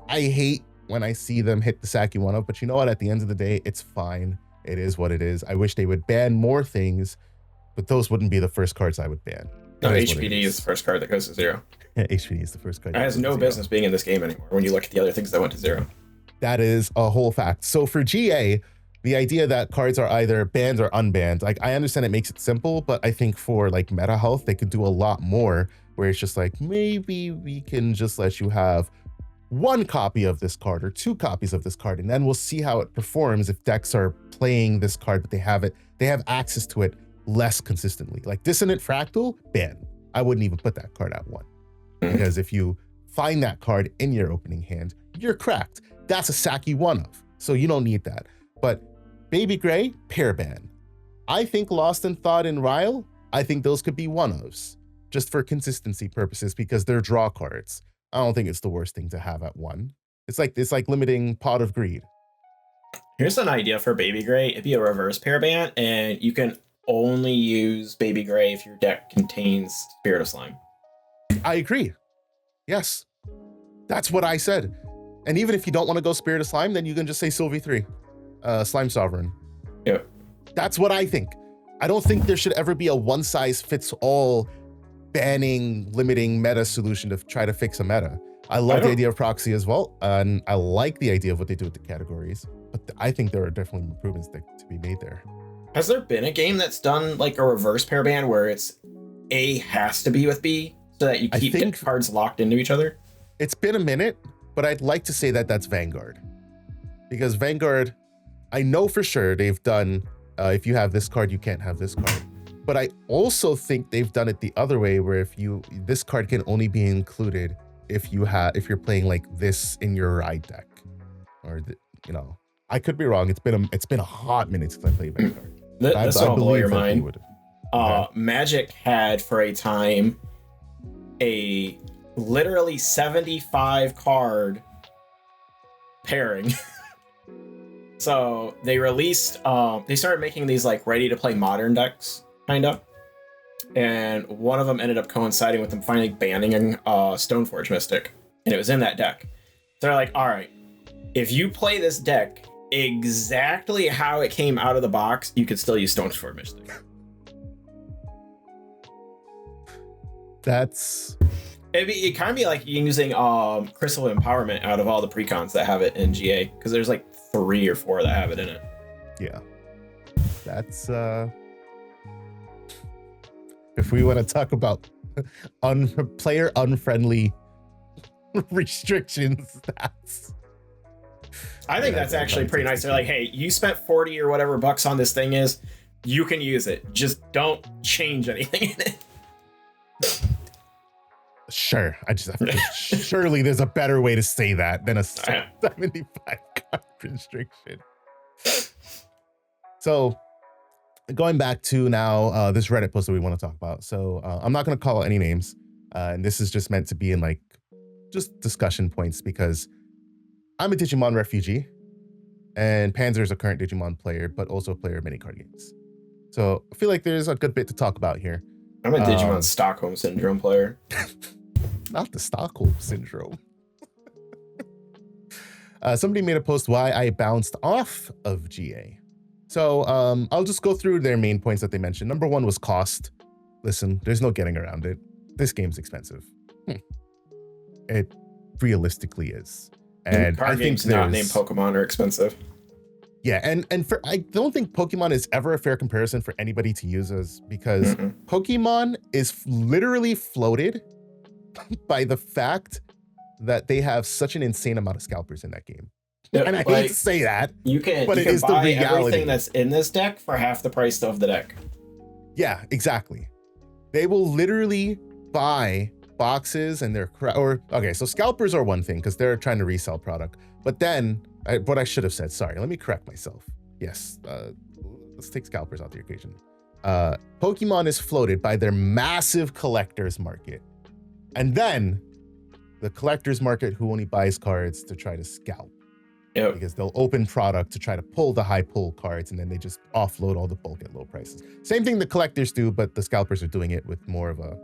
I hate when I see them hit the Saki one-of, but you know what, at the end of the day, it's fine. It is what it is. I wish they would ban more things, but those wouldn't be the first cards I would ban. No, HPD is the first card that goes to 0. Yeah, HPD is the first card. It has no business being in this game anymore when you look at the other things that went to 0. That is a whole fact. So for GA, the idea that cards are either banned or unbanned, like I understand it makes it simple, but I think for like meta health, they could do a lot more where it's just like, maybe we can just let you have 1 copy of this card or 2 copies of this card, and then we'll see how it performs if decks are playing this card, but they have access to it less consistently. Like Dissonant Fractal, ban. I wouldn't even put that card at 1. Because if you find that card in your opening hand, you're cracked. That's a Saki one-of, so you don't need that. But Baby Gray, pair ban. I think Lost in Thought and Ryle, I think those could be one-ofs, just for consistency purposes because they're draw cards. I don't think it's the worst thing to have at 1. It's like limiting Pot of Greed. Here's an idea for Baby Gray. It'd be a reverse pair ban, and you can only use Baby Gray if your deck contains Spirit of Slime. I agree. Yes. That's what I said. And even if you don't want to go Spirit of Slime, then you can just say Sylvie 3. Slime Sovereign. Yep. That's what I think. I don't think there should ever be a one-size-fits-all banning, limiting meta solution to try to fix a meta. I love the idea of proxy as well, and I like the idea of what they do with the categories, but I think there are definitely improvements to be made there. Has there been a game that's done like a reverse pair ban where it's A has to be with B so that you keep think cards locked into each other? it's been a minute, but I'd like to say that that's Vanguard. Because Vanguard, I know for sure they've done, if you have this card, you can't have this card. But I also think they've done it the other way, where this card can only be included if you're playing like this in your ride deck, or I could be wrong. It's been a hot minute since I played Vanguard. This will blow your mind. Okay. Magic had for a time a literally 75 card pairing. So they released, they started making these like ready to play modern decks, kind of. And one of them ended up coinciding with them finally banning Stoneforge Mystic. And it was in that deck. So they're like, all right, if you play this deck exactly how it came out of the box, you could still use Stoneforge Mystic. It kind of be like using Crystal Empowerment out of all the precons that have it in GA, because there's like 3 or 4 that have it in it. Yeah, that's if we want to talk about player unfriendly restrictions, I think that's actually pretty nice. They're like, hey, you spent 40 or whatever bucks on this thing is, you can use it, just don't change anything in it. Sure, I just have to, surely there's a better way to say that than a 75 card restriction. So going back to now this Reddit post that we want to talk about. So I'm not going to call out any names, and this is just meant to be in like just discussion points, because I'm a Digimon refugee and Panzer is a current Digimon player, but also a player of many card games. So I feel like there's a good bit to talk about here. I'm a Digimon Stockholm Syndrome player. Not the Stockholm Syndrome. Somebody made a post why I bounced off of GA. So I'll just go through their main points that they mentioned. Number 1 was cost. Listen, there's no getting around it. This game's expensive. It realistically is. And card games not named Pokemon are expensive. Yeah, and I don't think Pokemon is ever a fair comparison for anybody to use as, because Pokemon is literally floated by the fact that they have such an insane amount of scalpers in that game. Yeah, and I hate to say that, but you can buy everything that's in this deck for half the price of the deck. Yeah, exactly. They will literally buy boxes and okay, so scalpers are one thing because they're trying to resell product. But then, what I should have said, sorry, let me correct myself. Yes, let's take scalpers out the equation. Pokemon is floated by their massive collectors market. And then the collectors market who only buys cards to try to scalp. Yep. Because they'll open product to try to pull the high pull cards, and then they just offload all the bulk at low prices. Same thing the collectors do, but the scalpers are doing it with more of a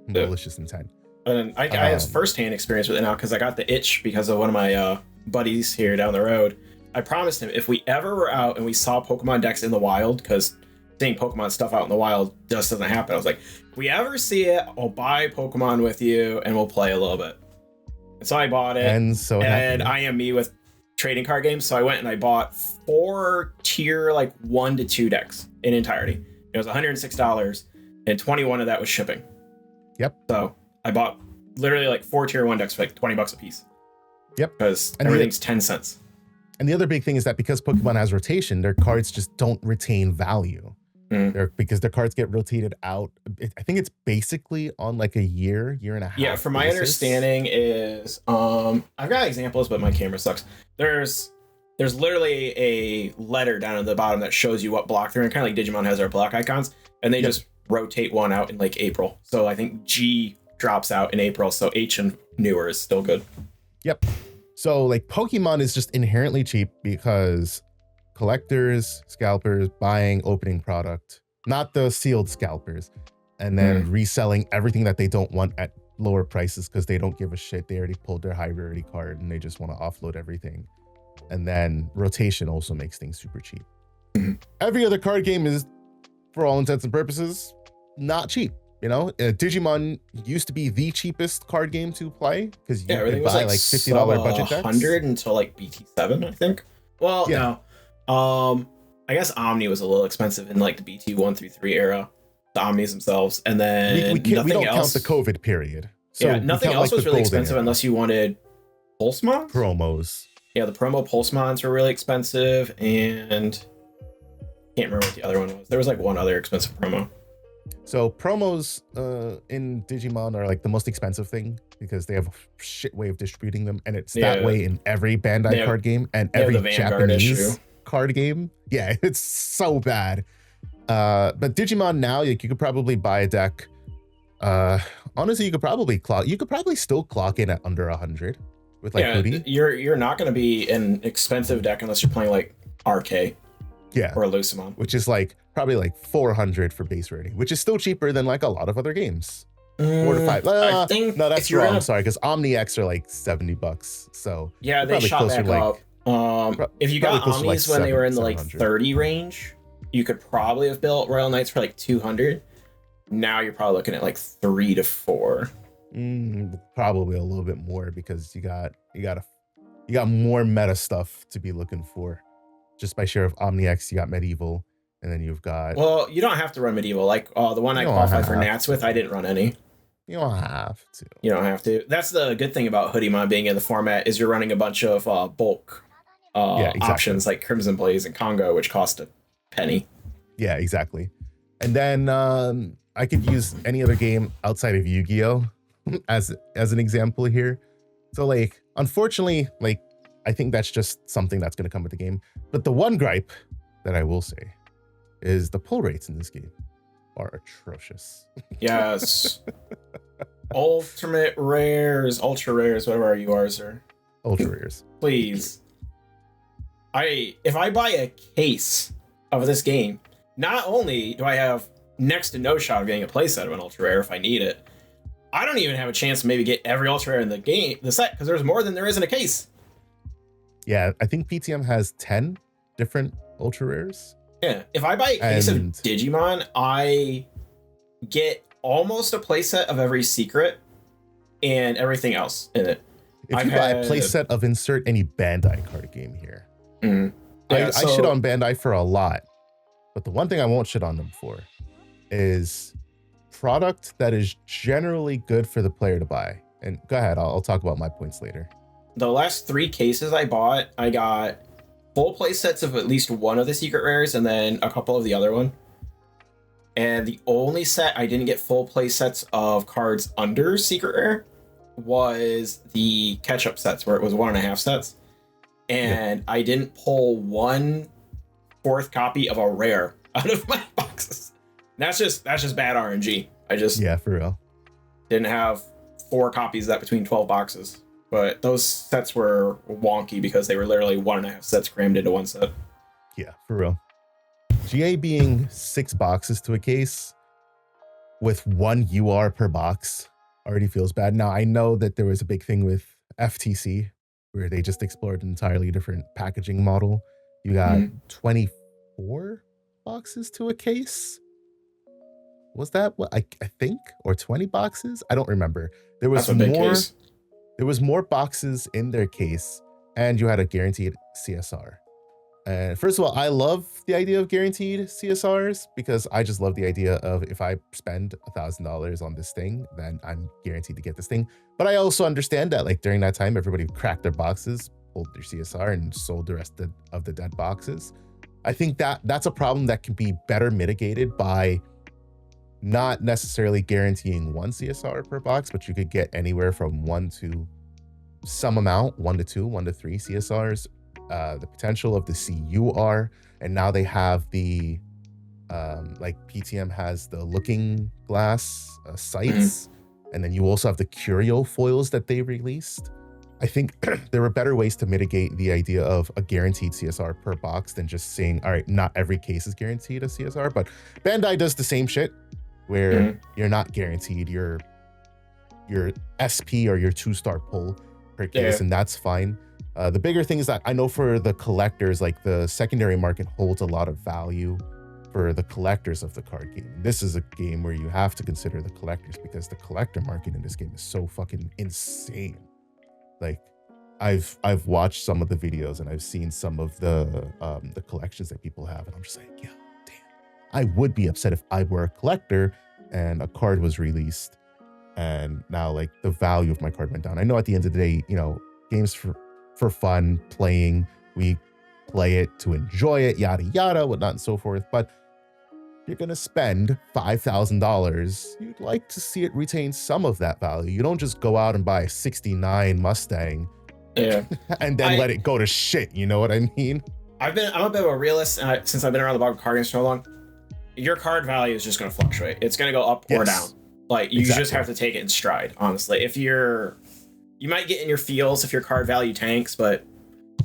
malicious intent. And I have firsthand experience with it now because I got the itch because of one of my buddies here down the road. I promised him if we ever were out and we saw Pokemon decks in the wild, because seeing Pokemon stuff out in the wild just doesn't happen. I was like, if we ever see it, I'll buy Pokemon with you and we'll play a little bit. And so I bought it. And I am me with trading card games. So I went and I bought 4 tier like 1 to 2 decks in entirety. It was $106 and 21 of that was shipping. Yep. So I bought literally like 4 tier 1 decks for like 20 bucks a piece. Yep. Because everything's 10 cents. And the other big thing is that because Pokemon has rotation, their cards just don't retain value. Because their cards get rotated out. I think it's basically on like a year and a half. Yeah, from my understanding is, I've got examples, but my camera sucks. There's literally a letter down at the bottom that shows you what block they're in, kind of like Digimon has their block icons, and they just rotate one out in like April. So I think G drops out in April, so H and newer is still good. Yep. So like Pokemon is just inherently cheap because collectors, scalpers, buying opening product, not the sealed scalpers, and then reselling everything that they don't want at lower prices because they don't give a shit. They already pulled their high rarity card and they just want to offload everything. And then rotation also makes things super cheap. Every other card game is, for all intents and purposes, not cheap. You know, Digimon used to be the cheapest card game to play because you could buy like $50 budget decks. 100 until like BT7, I think. Well, no. I guess Omni was a little expensive in like the BT 1 through 3 era, the omnis themselves, and then we nothing don't else. count the COVID period. So yeah, nothing else was really expensive era. unless you wanted Pulsemons? Promos. Yeah, the promo Pulsemons were really expensive, and can't remember what the other one was. There was like one other expensive promo. So promos in Digimon are like the most expensive thing because they have a shit way of distributing them, and it's that way in every Bandai card game and every Japanese card game. Yeah, it's so bad. But Digimon now, like, you could probably buy a deck. Honestly, you could probably still clock in at under 100 with like Hoodie. You're not going to be an expensive deck unless you're playing like RK. Yeah, or Lucimon, which is like probably like 400 for base rating, which is still cheaper than like a lot of other games. 4 to 5. I think no, that's wrong. Sorry, because Omni X are like $70. So yeah, they shot back up. If you got Omnis when they were in the like 30 range, you could probably have built Royal Knights for like 200. Now you're probably looking at like 3 to 4. Probably a little bit more because you got more meta stuff to be looking for. Just by share of Omni X, you got Medieval, and then you've got... Well, you don't have to run Medieval. Like the one I qualified for Nats with, I didn't run any. You don't have to. You don't have to. That's the good thing about Hoodiemon being in the format is you're running a bunch of bulk options like Crimson Blaze and Congo, which cost a penny. Yeah, exactly. And then I could use any other game outside of Yu-Gi-Oh! as an example here. So, like, unfortunately, like, I think that's just something that's going to come with the game. But the one gripe that I will say is the pull rates in this game are atrocious. Yes. Ultimate rares, ultra rares, whatever our URs are. Ultra rares. Please. If I buy a case of this game, not only do I have next to no shot of getting a playset of an ultra rare if I need it, I don't even have a chance to maybe get every ultra rare in the set, because there's more than there is in a case. Yeah, I think PTM has 10 different ultra rares. Yeah, if I buy a case of Digimon, I get almost a playset of every secret and everything else in it. If you buy a playset of insert any Bandai card game here. Yeah, I shit on Bandai for a lot, but the one thing I won't shit on them for is product that is generally good for the player to buy. And go ahead, I'll talk about my points later. The last 3 cases I bought, I got full play sets of at least one of the secret rares and then a couple of the other one. And the only set I didn't get full play sets of cards under secret rare was the catch-up sets, where it was 1.5 sets. And I didn't pull 1/4 copy of a rare out of my boxes. That's just bad RNG. Yeah, for real. Didn't have 4 copies of that between 12 boxes. But those sets were wonky because they were literally 1.5 sets crammed into one set. Yeah, for real. GA being 6 boxes to a case with 1 UR per box already feels bad. Now, I know that there was a big thing with FTC where they just explored an entirely different packaging model. You got 24 boxes to a case. Was that what I think? Or 20 boxes? I don't remember. There was more. There was more boxes in their case, and you had a guaranteed CSR. And first of all, I love the idea of guaranteed CSRs because I just love the idea of if I spend $1,000 on this thing, then I'm guaranteed to get this thing. But I also understand that like during that time, everybody cracked their boxes, pulled their CSR, and sold the rest of the dead boxes. I think that's a problem that can be better mitigated by not necessarily guaranteeing 1 CSR per box, but you could get anywhere from 1 to some amount, 1 to 2, 1 to 3 CSRs. The potential of the CUR, and now they have the like PTM has the looking glass sights, and then you also have the curio foils that they released. I think there were better ways to mitigate the idea of a guaranteed CSR per box than just saying, all right, not every case is guaranteed a CSR, but Bandai does the same shit where you're not guaranteed your SP or your 2-star pull per case, and that's fine. The bigger thing is that I know for the collectors, like the secondary market holds a lot of value for the collectors of the card game. This is a game where you have to consider the collectors because the collector market in this game is so fucking insane. Like I've watched some of the videos and I've seen some of the collections that people have, and I'm just like, yeah, damn, I would be upset if I were a collector and a card was released and now like the value of my card went down. I know at the end of the day, you know, games for fun, playing, we play it to enjoy it, yada yada, whatnot and so forth. But you're gonna spend $5,000, you'd like to see it retain some of that value. You don't just go out and buy a 69 Mustang and then let it go to shit, you know what I mean? I'm a bit of a realist since I've been around the block of card games for so long. Your card value is just going to fluctuate. It's going to go up or down. Like you just have to take it in stride, honestly. You might get in your feels if your card value tanks, but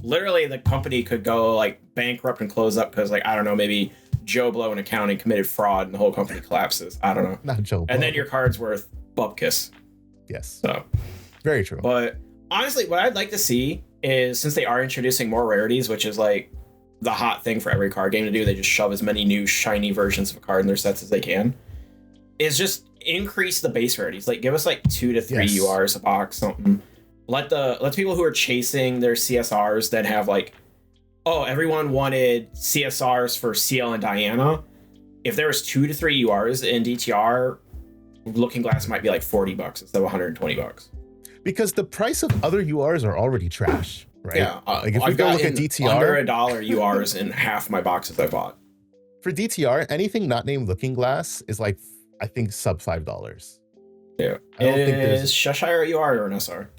literally the company could go like bankrupt and close up because like, I don't know, maybe Joe Blow in accounting committed fraud and the whole company collapses. I don't know. Not Joe Blow. And then your card's worth bupkis. Yes. So very true. But honestly, what I'd like to see is since they are introducing more rarities, which is like the hot thing for every card game to do, they just shove as many new shiny versions of a card in their sets as they can, is just increase the base rarities. Like give us like 2 to 3 URs a box, something. Let people who are chasing their CSRs then have like, oh, everyone wanted CSRs for CL and Diana. If there was 2 to 3 URs in DTR, Looking Glass might be like $40 instead of $120. Because the price of other URs are already trash, right? Yeah, like if we go look at DTR, under $1 URs in half my boxes I bought. For DTR, anything not named Looking Glass is like, I think sub $5. Yeah, I don't think is Cheshire a UR or an SR?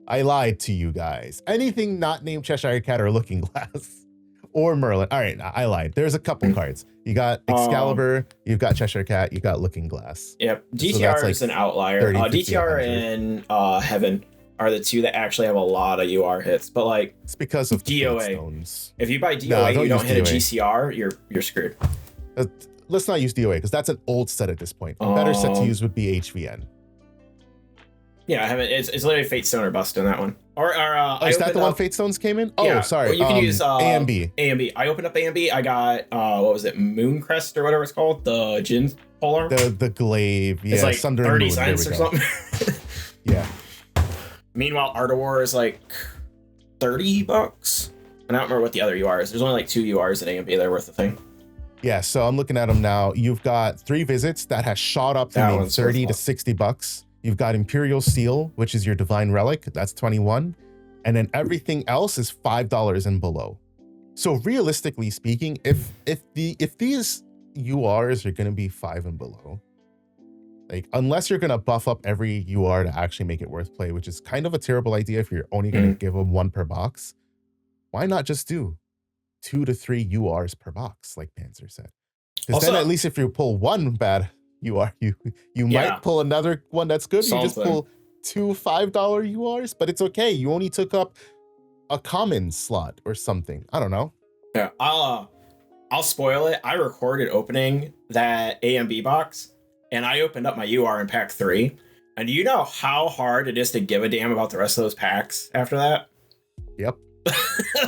I lied to you guys. Anything not named Cheshire Cat or Looking Glass or Merlin. All right, I lied. There's a couple cards. You got Excalibur, you've got Cheshire Cat, you got Looking Glass. Yep, DTR is an outlier. 30, 50, DTR and Heaven are the two that actually have a lot of UR hits, but like it's because of DOA. If you buy DOA, you don't hit DOA. A GCR, you're screwed. Let's not use DOA because that's an old set at this point. A better set to use would be HVN. Yeah, I haven't. It's literally Fate Stone or Bust in that one. Or is that the one Fate Stones came in? Oh, yeah, sorry. you can use AMB. AMB. I opened up AMB. I got what was it? Mooncrest or whatever it's called. The Jin Polar. The Glaive. Yeah, it's like Sunder 30 Moon. cents or something. Yeah. Meanwhile, Art of War is like $30. I don't remember what the other UR is. There's only like 2 URs at AMB that are worth the thing. Yeah, so I'm looking at them now. You've got 3 Visits that has shot up to maybe 30 to $60. You've got Imperial Seal, which is your Divine Relic. That's 21. And then everything else is $5 and below. So realistically speaking, if these URs are going to be 5 and below, like unless you're going to buff up every UR to actually make it worth play, which is kind of a terrible idea if you're only going to give them 1 per box, why not just do 2 to 3 URs per box, like Panzer said? Because then at least if you pull 1 bad UR, you might pull another one that's good. You just pull 2 $5 URs, but it's okay. You only took up a common slot or something. I don't know. Yeah, I'll spoil it. I recorded opening that AMB box, and I opened up my UR in pack 3. And do you know how hard it is to give a damn about the rest of those packs after that? Yep.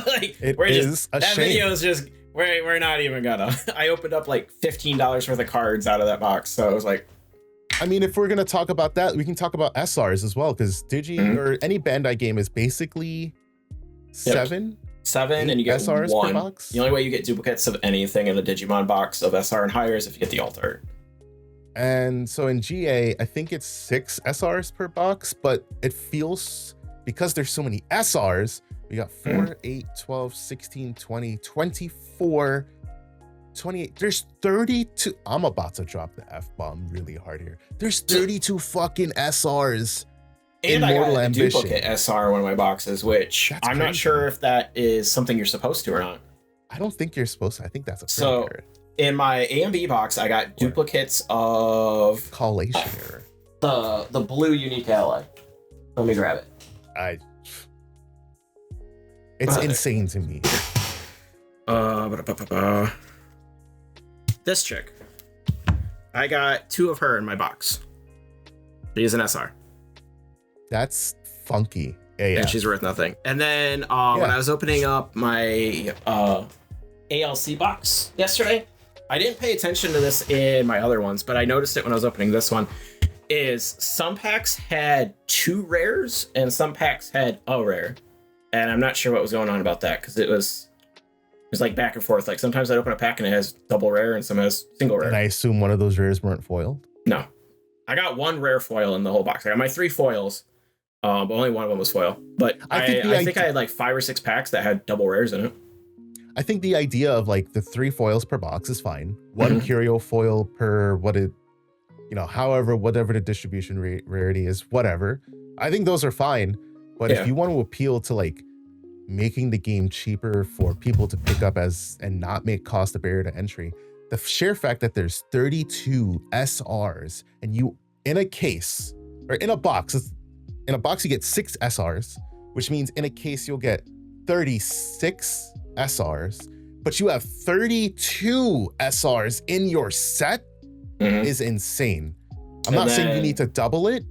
Like it is a that shame. video is just we're not even gonna. I opened up like $15 worth of cards out of that box, so it was like. I mean, if we're gonna talk about that, we can talk about SRs as well, because Digi or any Bandai game is basically 7, and you get SRs 1 per box. The only way you get duplicates of anything in a Digimon box of SR and higher is if you get the alt art. And so in GA, I think it's 6 SRs per box, but it feels, because there's so many SRs, we got 4, 8, 12, 16, 20, 24, 28. There's 32. I'm about to drop the F-bomb really hard here. There's 32 fucking SRs and in Mortal I got Ambition. a duplicate SR in one of my boxes, which I'm not sure if that is something you're supposed to or not. I don't think you're supposed to. I think that's a so in my AMB box, I got duplicates of Collation. The blue unique ally. Let me grab it. It's insane to me. This chick. I got 2 of her in my box. She's an SR. That's funky. And she's worth nothing. And then when I was opening up my ALC box yesterday, I didn't pay attention to this in my other ones, but I noticed it when I was opening this one, is some packs had 2 rares and some packs had a rare. And I'm not sure what was going on about that, because it was It's like back and forth. Like sometimes I open a pack and it has double rare and some has single rare. And I assume one of those rares weren't foiled? No. I got one rare foil in the whole box. I got my 3 foils, but only one of them was foil. But I think I had like 5 or 6 packs that had double rares in it. I think the idea of like the 3 foils per box is fine. One curio foil per whatever the distribution rarity is, whatever. I think those are fine. But if you want to appeal to like making the game cheaper for people to pick up and not make cost a barrier to entry, the sheer fact that there's 32 SRs and you in a case or in a box you get 6 SRs, which means in a case you'll get 36 SRs, but you have 32 SRs in your set is insane. I'm not saying you need to double it,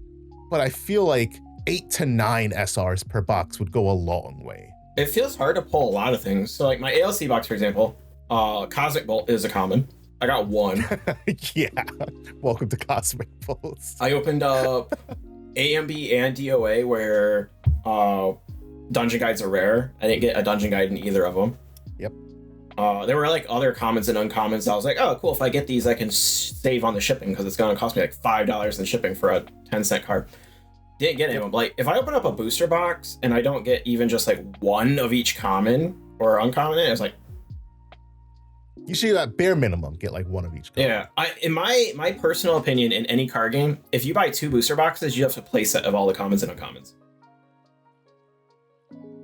but I feel like 8 to 9 SRs per box would go a long way. It feels hard to pull a lot of things. So like my ALC box, for example, Cosmic Bolt is a common. I got 1. Yeah. Welcome to Cosmic Bolts. I opened up AMB and DOA where dungeon guides are rare. I didn't get a dungeon guide in either of them. Yep. There were like other commons and uncommons. I was like, oh, cool. If I get these, I can save on the shipping because it's going to cost me like $5 in shipping for a 10-cent card. Didn't get any of them. Like, if I open up a booster box and I don't get even just like one of each common or uncommon, it's like, you should at bare minimum get like one of each card. Yeah, in my personal opinion, in any card game, if you buy 2 booster boxes, you have to play set of all the commons and uncommons.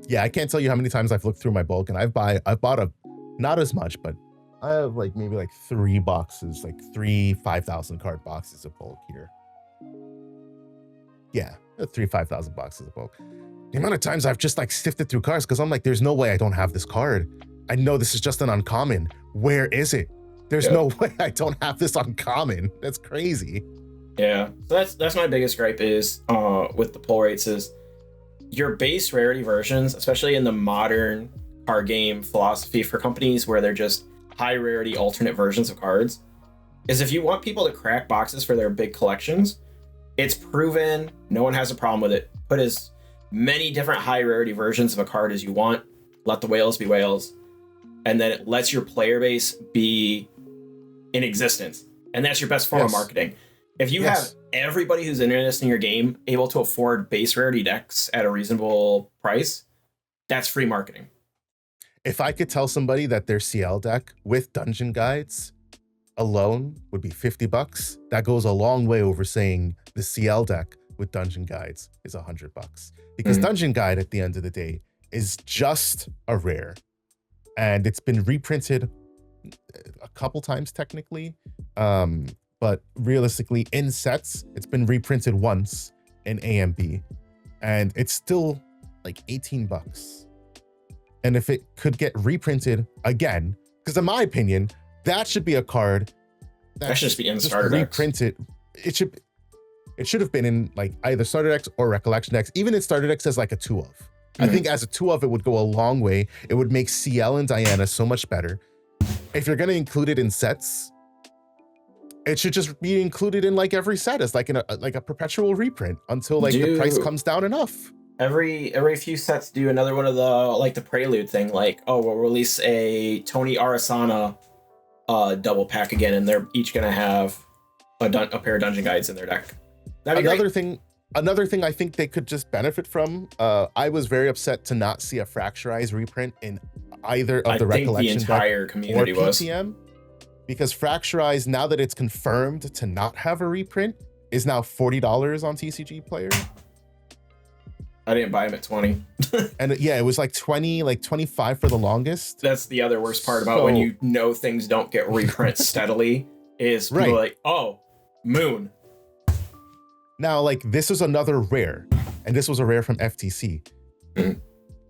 Yeah, I can't tell you how many times I've looked through my bulk and I've bought not as much, but I have like maybe like 3 boxes, like 3 5,000 card boxes of bulk here. Yeah, 3 5,000 boxes of bulk. The amount of times I've just like sifted through cards because I'm like, there's no way I don't have this card. I know this is just an uncommon. Where is it? There's no way I don't have this uncommon. That's crazy. Yeah, so that's my biggest gripe is with the pull rates is your base rarity versions, especially in the modern card game philosophy for companies where they're just high rarity alternate versions of cards, is if you want people to crack boxes for their big collections, it's proven, no one has a problem with it. Put as many different high rarity versions of a card as you want. Let the whales be whales. And then it lets your player base be in existence. And that's your best form of marketing. If you have everybody who's interested in your game able to afford base rarity decks at a reasonable price, that's free marketing. If I could tell somebody that their CL deck with dungeon guides alone would be $50, that goes a long way over saying the CL deck with dungeon guides is $100. Because dungeon guide at the end of the day is just a rare. And it's been reprinted a couple times technically, but realistically in sets, it's been reprinted once in AMB, and it's still like $18. And if it could get reprinted again, because in my opinion, that should be a card that should just be in starter decks. Reprinted. It should have been in like either starter decks or recollection decks, even in starter decks as like a 2 of. I think as a 2 of, it would go a long way. It would make CL and Diana so much better. If you're going to include it in sets, it should just be included in like every set as like a perpetual reprint until like the price comes down enough. Every few sets do another one of the like the prelude thing, like, oh, we'll release a Tony Arasana double pack again, and they're each going to have a pair of dungeon guides in their deck. Another thing I think they could just benefit from, I was very upset to not see a Fracturized reprint in either of the Recollection deck or PTM, because Fracturized, now that it's confirmed to not have a reprint, is now $40 on TCG Player. I didn't buy them at 20. And yeah, it was like 20, like 25 for the longest. That's the other worst part about when you know things don't get reprints steadily, is people are like, oh, Moon. Now, like, this is another rare, and this was a rare from FTC.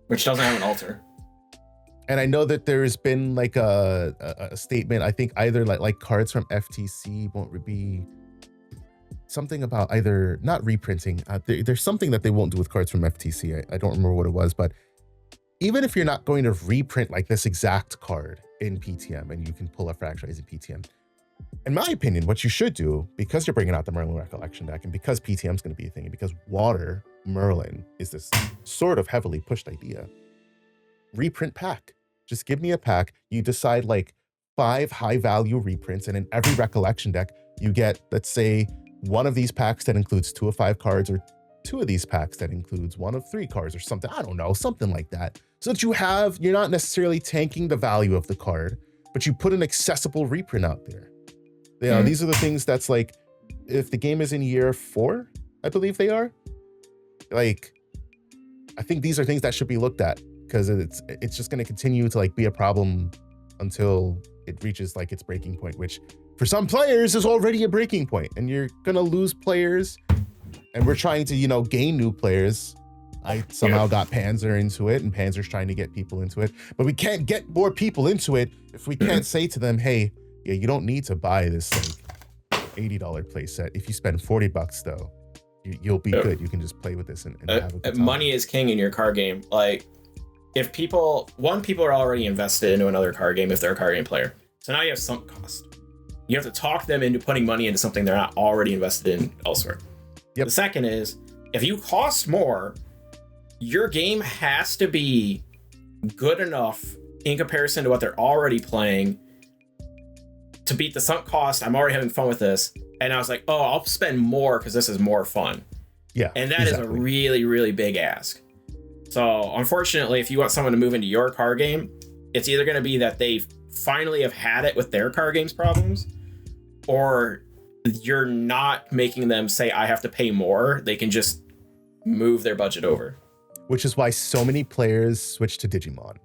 Which doesn't have an altar. And I know that there's been like a statement, I think either like cards from FTC won't be something about either not reprinting. There's something that they won't do with cards from FTC. I don't remember what it was, but even if you're not going to reprint like this exact card in PTM and you can pull a Fracturized in PTM, in my opinion, what you should do, because you're bringing out the Merlin Recollection deck and because PTM is going to be a thing and because Water Merlin is this sort of heavily pushed idea, reprint pack. Just give me a pack. You decide like 5 high value reprints, and in every recollection deck, you get, let's say, one of these packs that includes 2 of 5 cards, or 2 of these packs that includes 1 of 3 cards, or something. I don't know, something like that. So that you're not necessarily tanking the value of the card, but you put an accessible reprint out there. You know, these are the things that's like, if the game is in year 4, I believe they are, like, I think these are things that should be looked at, because it's just going to continue to like be a problem until it reaches like its breaking point, which for some players is already a breaking point, and you're going to lose players, and we're trying to, you know, gain new players. I somehow got Panzer into it, and Panzer's trying to get people into it, but we can't get more people into it if we can't say to them, hey, yeah, you don't need to buy this like $80 playset. If you spend $40 though, you'll be good. You can just play with this and have a good time. Money is king in your card game. Like, if people are already invested into another card game if they're a card game player. So now you have sunk cost. You have to talk them into putting money into something they're not already invested in elsewhere. Yep. The second is, if you cost more, your game has to be good enough in comparison to what they're already playing to beat the sunk cost. I'm already having fun with this. And I was like, oh, I'll spend more because this is more fun. Yeah. And that is a really, really big ask. So unfortunately, if you want someone to move into your card game, it's either going to be that they finally have had it with their card games problems, or you're not making them say, I have to pay more. They can just move their budget over. Which is why so many players switch to Digimon,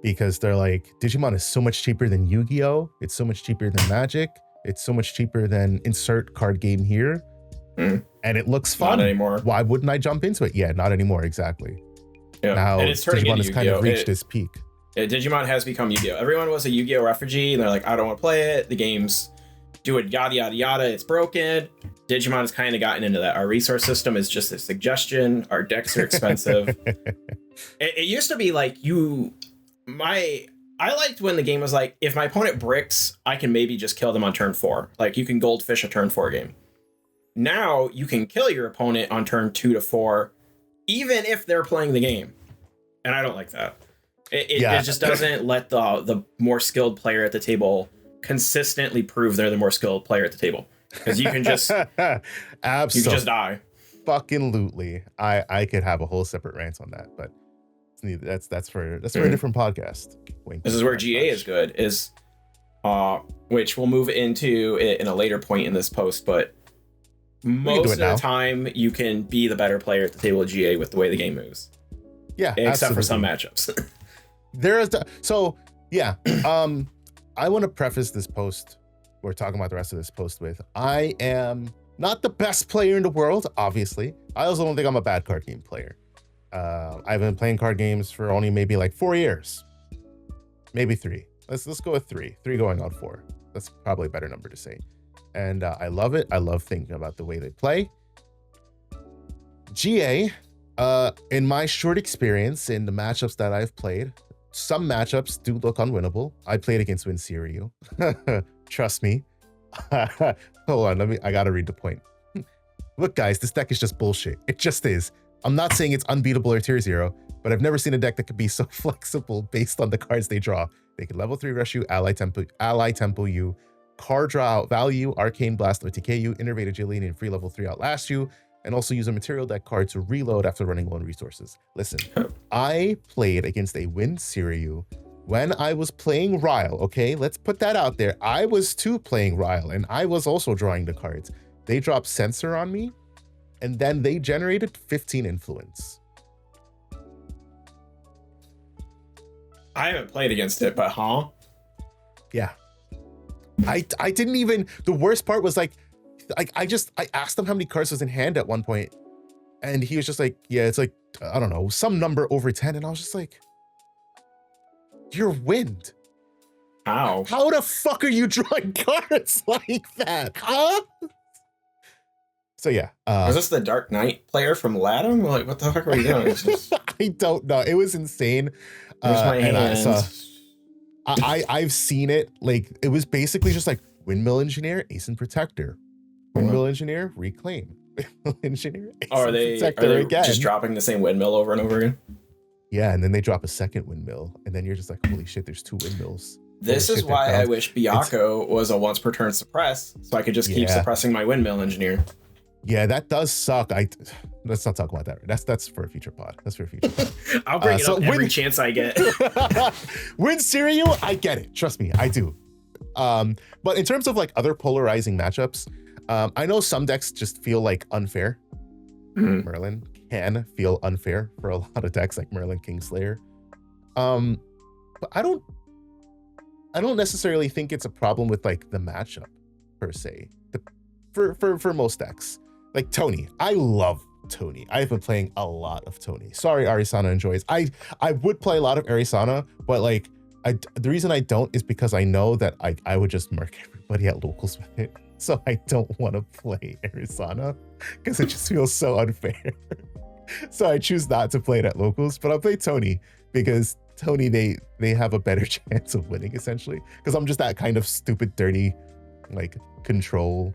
because they're like, Digimon is so much cheaper than Yu-Gi-Oh! It's so much cheaper than Magic. It's so much cheaper than insert card game here. And it looks fun. Not anymore. Why wouldn't I jump into it? Yeah, not anymore. Exactly. Yeah. Now and it's turning Digimon into has kind of reached its peak. Digimon has become Yu-Gi-Oh! Everyone was a Yu-Gi-Oh! Refugee, and they're like, I don't want to play it. The game's do it, yada, yada, yada. It's broken. Digimon has kind of gotten into that. Our resource system is just a suggestion. Our decks are expensive. It used to be like I liked when the game was like, if my opponent bricks, I can maybe just kill them on turn 4. Like, you can goldfish a turn 4 game. Now you can kill your opponent on turn 2 to 4, even if they're playing the game. And I don't like that. It just doesn't let the more skilled player at the table consistently prove they're the more skilled player at the table. Because you can just absolutely, you can just die. Fucking lootly. I could have a whole separate rant on that, but that's for a different podcast. Wink, this is where GA is good, which we'll move into in a later point in this post, but most of the time you can be the better player at the table of GA with the way the game moves. Yeah, except for some matchups. I want to preface this post, we're talking about the rest of this post with, I am not the best player in the world, obviously. I also don't think I'm a bad card game player. I've been playing card games for only maybe like 4 years, maybe 3. Let's go with 3 going on 4. That's probably a better number to say. And I love it. I love thinking about the way they play. GA, in my short experience in the matchups that I've played, some matchups do look unwinnable. I played against Winsiryu. Trust me. Hold on, I gotta read the point. Look, guys, this deck is just bullshit. It just is. I'm not saying it's unbeatable or tier 0, but I've never seen a deck that could be so flexible based on the cards they draw. They can level 3 rush you, ally tempo you, card draw out value, arcane blast OTK you, innervate agility, and free level 3 outlast you, and also use a material deck card to reload after running low on resources. Listen, I played against a Winsiryu when I was playing Ryle, okay? Let's put that out there. I was too playing Ryle, and I was also drawing the cards. They dropped Censor on me, and then they generated 15 influence. I haven't played against it, but Yeah. I didn't even, the worst part was like I asked him how many cards was in hand at one point, and he was just like, yeah, it's like, I don't know, some number over 10, and I was just like, you're wind. How the fuck are you drawing cards like that? Huh? So yeah. Was this the Dark Knight player from Latham? Like, what the fuck are we doing? Just... I don't know. It was insane. My hand. I've seen it. Like, it was basically just like Windmill Engineer, Ace and Protector. Windmill Engineer, Reclaim. Windmill Engineer, Ace are and they Protector again. Just dropping the same windmill over and over again? Yeah, and then they drop a second windmill, and then you're just like, holy shit, there's 2 windmills. This Holy is shit, that why I counts. wish Byakuo was a once per turn suppress, so I could just keep Yeah. suppressing my windmill engineer. Yeah, that does suck. Let's not talk about that. That's for a future pod. That's for a future pod. I'll bring it so up every chance I get. Win Serial, I get it. Trust me, I do. But in terms of like other polarizing matchups, I know some decks just feel like unfair. Mhm. Merlin can feel unfair for a lot of decks like Merlin Kingslayer. But I don't necessarily think it's a problem with like the matchup per se. For most decks. Like Tony. I love Tony. I've been playing a lot of Tony. Sorry, Arisana enjoys. I would play a lot of Arisana, but like the reason I don't is because I know that I would just murk everybody at locals with it. So I don't want to play Arisana because it just feels so unfair. So I choose not to play it at locals, but I'll play Tony because Tony, they have a better chance of winning essentially. Because I'm just that kind of stupid, dirty, like control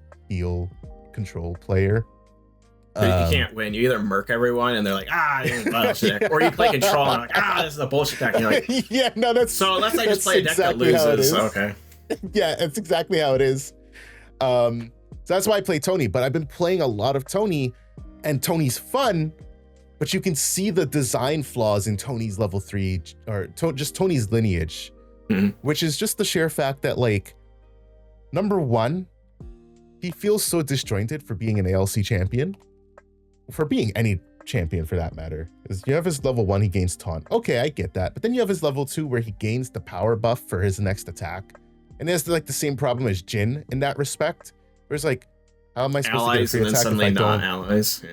player. You can't win. You either murk everyone and they're like, this is a bullshit deck. Or you play control and like, this is a bullshit deck. And you're like, yeah, no, that's so unless I just play a deck exactly that loses, okay. Yeah, that's exactly how it is. So that's why I play Tony, but I've been playing a lot of Tony, and Tony's fun, but you can see the design flaws in Tony's level 3 or just Tony's lineage, which is just the sheer fact that like, number one, he feels so disjointed for being an ALC champion, for being any champion for that matter. Because you have his level 1, he gains taunt. Okay, I get that. But then you have his level 2 where he gains the power buff for his next attack. And there's like the same problem as Jin in that respect. Where it's like, how am I supposed Allies to get a free and then attack suddenly if I not don't? allies.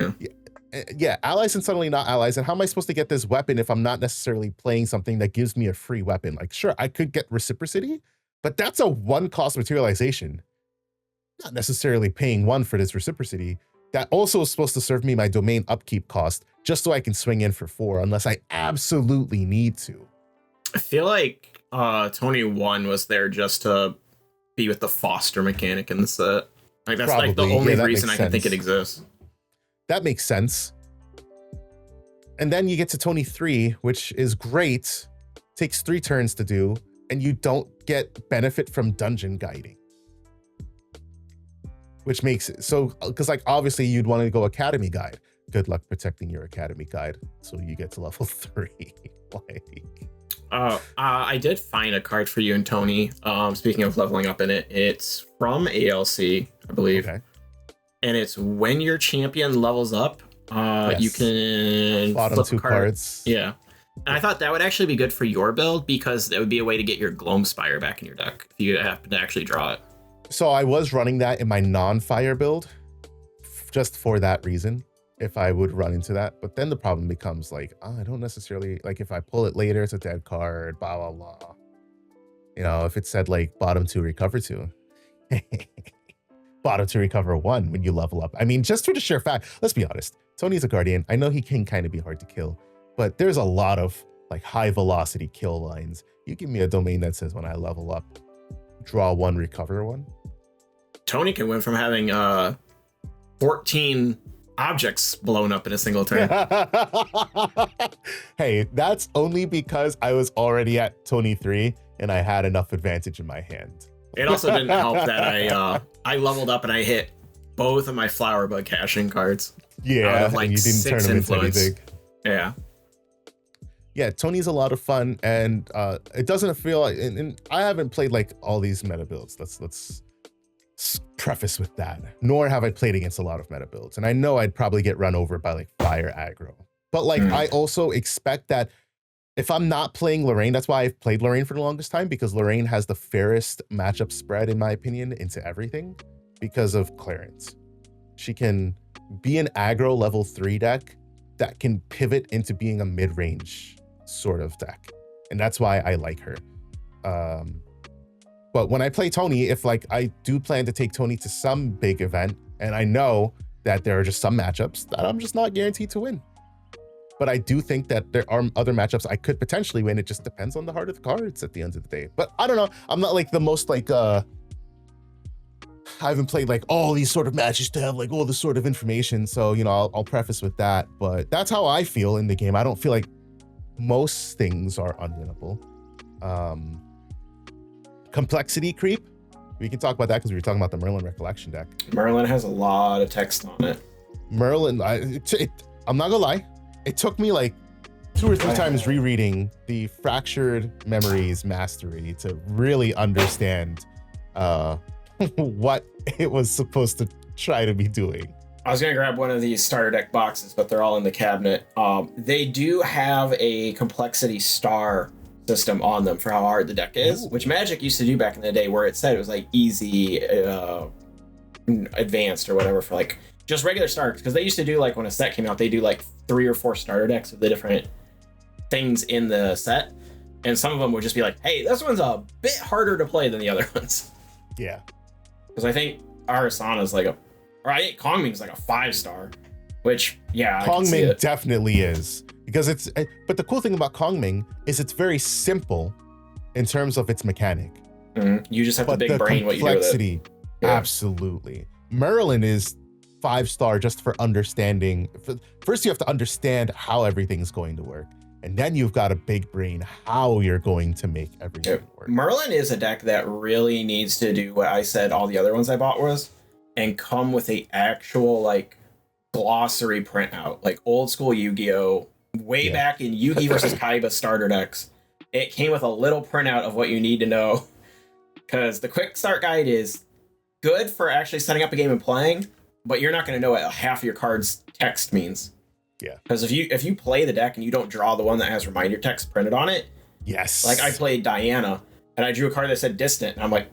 Yeah, allies and suddenly not allies. And how am I supposed to get this weapon if I'm not necessarily playing something that gives me a free weapon? Like, sure, I could get reciprocity, but that's a 1-cost materialization. Not necessarily paying 1 for this reciprocity. That also is supposed to serve me my domain upkeep cost just so I can swing in for 4 unless I absolutely need to. I feel like Tony 1 was there just to be with the foster mechanic in the set. Like that's like the Probably. only Yeah, that reason makes I can think sense. it exists. That makes sense. And then you get to Tony 3, which is great. Takes 3 turns to do, and you don't get benefit from dungeon guiding. Which makes it so, because like obviously you'd want to go Academy Guide. Good luck protecting your Academy Guide so you get to level 3. I did find a card for you and Tony. Speaking of leveling up in it, it's from ALC, I believe. Okay. And it's when your champion levels up, Yes. you can Bottom flip 2 a card. cards. Yeah. And I thought that would actually be good for your build because that would be a way to get your Gloamspire back in your deck if you happen to actually draw it. So I was running that in my non-fire build just for that reason, if I would run into that. But then the problem becomes like, I don't necessarily, like if I pull it later, it's a dead card, blah, blah, blah. You know, if it said like bottom 2, recover 2. Bottom 2, recover 1 when you level up. I mean, just for the sheer fact, let's be honest, Tony's a Guardian. I know he can kind of be hard to kill, but there's a lot of like high velocity kill lines. You give me a domain that says when I level up, draw 1, recover 1. Tony can win from having 14 objects blown up in a single turn. Hey, that's only because I was already at Tony 3 and I had enough advantage in my hand. It also didn't help that I leveled up and I hit both of my flower bug cashing cards. Yeah, like and you didn't turn 6 them influence. into anything. Yeah. Yeah, Tony's a lot of fun, and it doesn't feel like. And I haven't played like all these meta builds. Let's preface with that. Nor have I played against a lot of meta builds, and I know I'd probably get run over by like fire aggro. But like, I also expect that if I'm not playing Lorraine, that's why I've played Lorraine for the longest time, because Lorraine has the fairest matchup spread, in my opinion, into everything because of Clarence. She can be an aggro level 3 deck that can pivot into being a mid-range sort of deck. And that's why I like her. But when I play Tony, if like I do plan to take Tony to some big event, and I know that there are just some matchups that I'm just not guaranteed to win. But I do think that there are other matchups I could potentially win. It just depends on the heart of the cards at the end of the day. But I don't know. I'm not like the most like I haven't played like all these sort of matches to have like all this sort of information. So, you know, I'll preface with that. But that's how I feel in the game. I don't feel like most things are unwinnable. Complexity creep. We can talk about that because we were talking about the Merlin Recollection deck. Merlin has a lot of text on it. Merlin, I'm not gonna lie, it took me like 2 or 3 times rereading the Fractured Memories Mastery to really understand what it was supposed to try to be doing. I was gonna grab one of these starter deck boxes, but they're all in the cabinet. They do have a complexity star system on them for how hard the deck is, which Magic used to do back in the day, where it said it was like easy, advanced, or whatever for like just regular starters. Because they used to do like when a set came out, they do like 3 or 4 starter decks of the different things in the set, and some of them would just be like, "Hey, this one's a bit harder to play than the other ones." Yeah, because I think Arasana's like Kongming's like a 5-star, which Kongming definitely is, because it's. But the cool thing about Kongming is it's very simple in terms of its mechanic. Mm-hmm. You just have the big brain. What you do with it. Absolutely. Merlin is 5-star just for understanding. First, you have to understand how everything's going to work, and then you've got a big brain how you're going to make everything work. Merlin is a deck that really needs to do what I said all the other ones I bought was, and come with a actual like glossary printout, like old school Yu-Gi-Oh! Way back in Yugi versus Kaiba starter decks. It came with a little printout of what you need to know, because the quick start guide is good for actually setting up a game and playing, but you're not going to know what half of your card's text means. Yeah. Because if you play the deck and you don't draw the one that has reminder text printed on it, yes. Like I played Diana and I drew a card that said distant, and I'm like,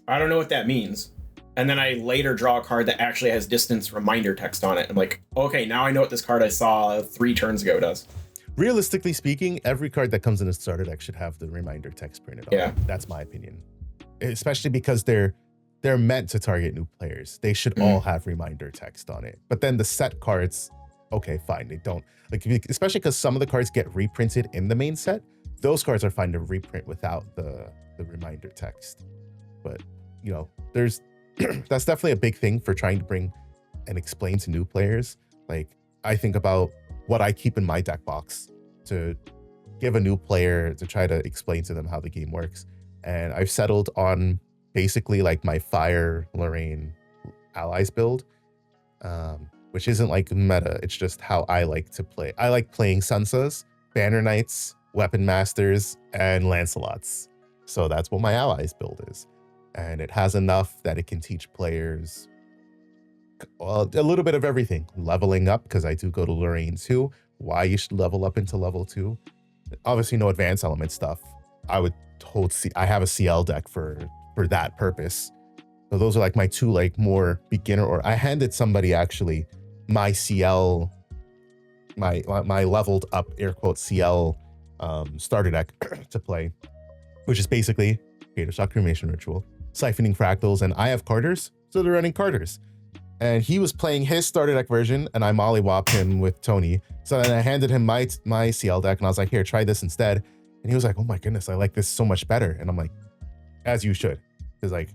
I don't know what that means. And then I later draw a card that actually has distance reminder text on it. I'm like, okay, now I know what this card I saw 3 turns ago does. Realistically speaking, every card that comes in a starter deck should have the reminder text printed on it. That's my opinion. Especially because they're meant to target new players. They should all have reminder text on it. But then the set cards, okay, fine, they don't. Like, especially because some of the cards get reprinted in the main set. Those cards are fine to reprint without the reminder text. But, you know, that's definitely a big thing for trying to bring and explain to new players. Like, I think about what I keep in my deck box to give a new player to try to explain to them how the game works. And I've settled on basically like my Fire Lorraine allies build, which isn't like meta. It's just how I like to play. I like playing Sansas, Banner Knights, Weapon Masters, and Lancelots. So that's what my allies build is. And it has enough that it can teach players a little bit of everything. Leveling up, because I do go to Lorraine too. Why you should level up into level 2. Obviously no advanced element stuff. I have a CL deck for that purpose. So those are like my 2 like more beginner, or I handed somebody actually my CL, my leveled up air quote CL starter deck to play, which is basically Creative Shock Cremation Ritual, Siphoning Fractals, and I have Carters, so they're running Carters. And he was playing his starter deck version, and I mollywopped him with Tony. So then I handed him my CL deck, and I was like, here, try this instead. And he was like, oh my goodness, I like this so much better. And I'm like, as you should. Because like,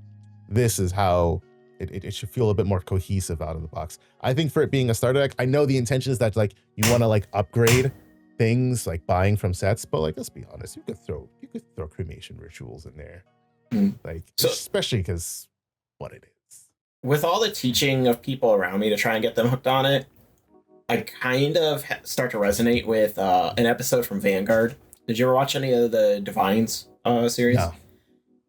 this is how it should feel a bit more cohesive out of the box. I think for it being a starter deck, I know the intention is that like you want to like upgrade things like buying from sets, but like, let's be honest, you could throw Cremation Rituals in there. Like, so, especially because what it is. With all the teaching of people around me to try and get them hooked on it, I kind of start to resonate with an episode from Vanguard. Did you ever watch any of the Divines series? No.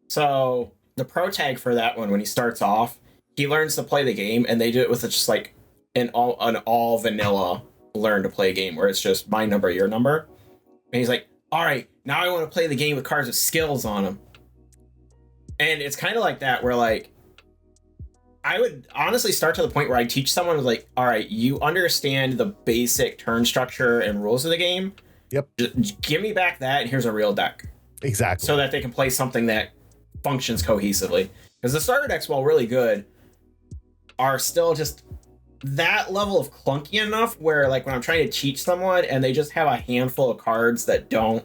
So the pro tag for that one, when he starts off, he learns to play the game, and they do it with just like an all vanilla learn to play game where it's just my number, your number. And he's like, all right, now I want to play the game with cards with skills on them. And it's kind of like that where like, I would honestly start to the point where I teach someone like, all right, you understand the basic turn structure and rules of the game. Yep. Just give me back that, and here's a real deck. Exactly. So that they can play something that functions cohesively. Because the starter decks, while really good, are still just that level of clunky enough where like when I'm trying to teach someone and they just have a handful of cards that don't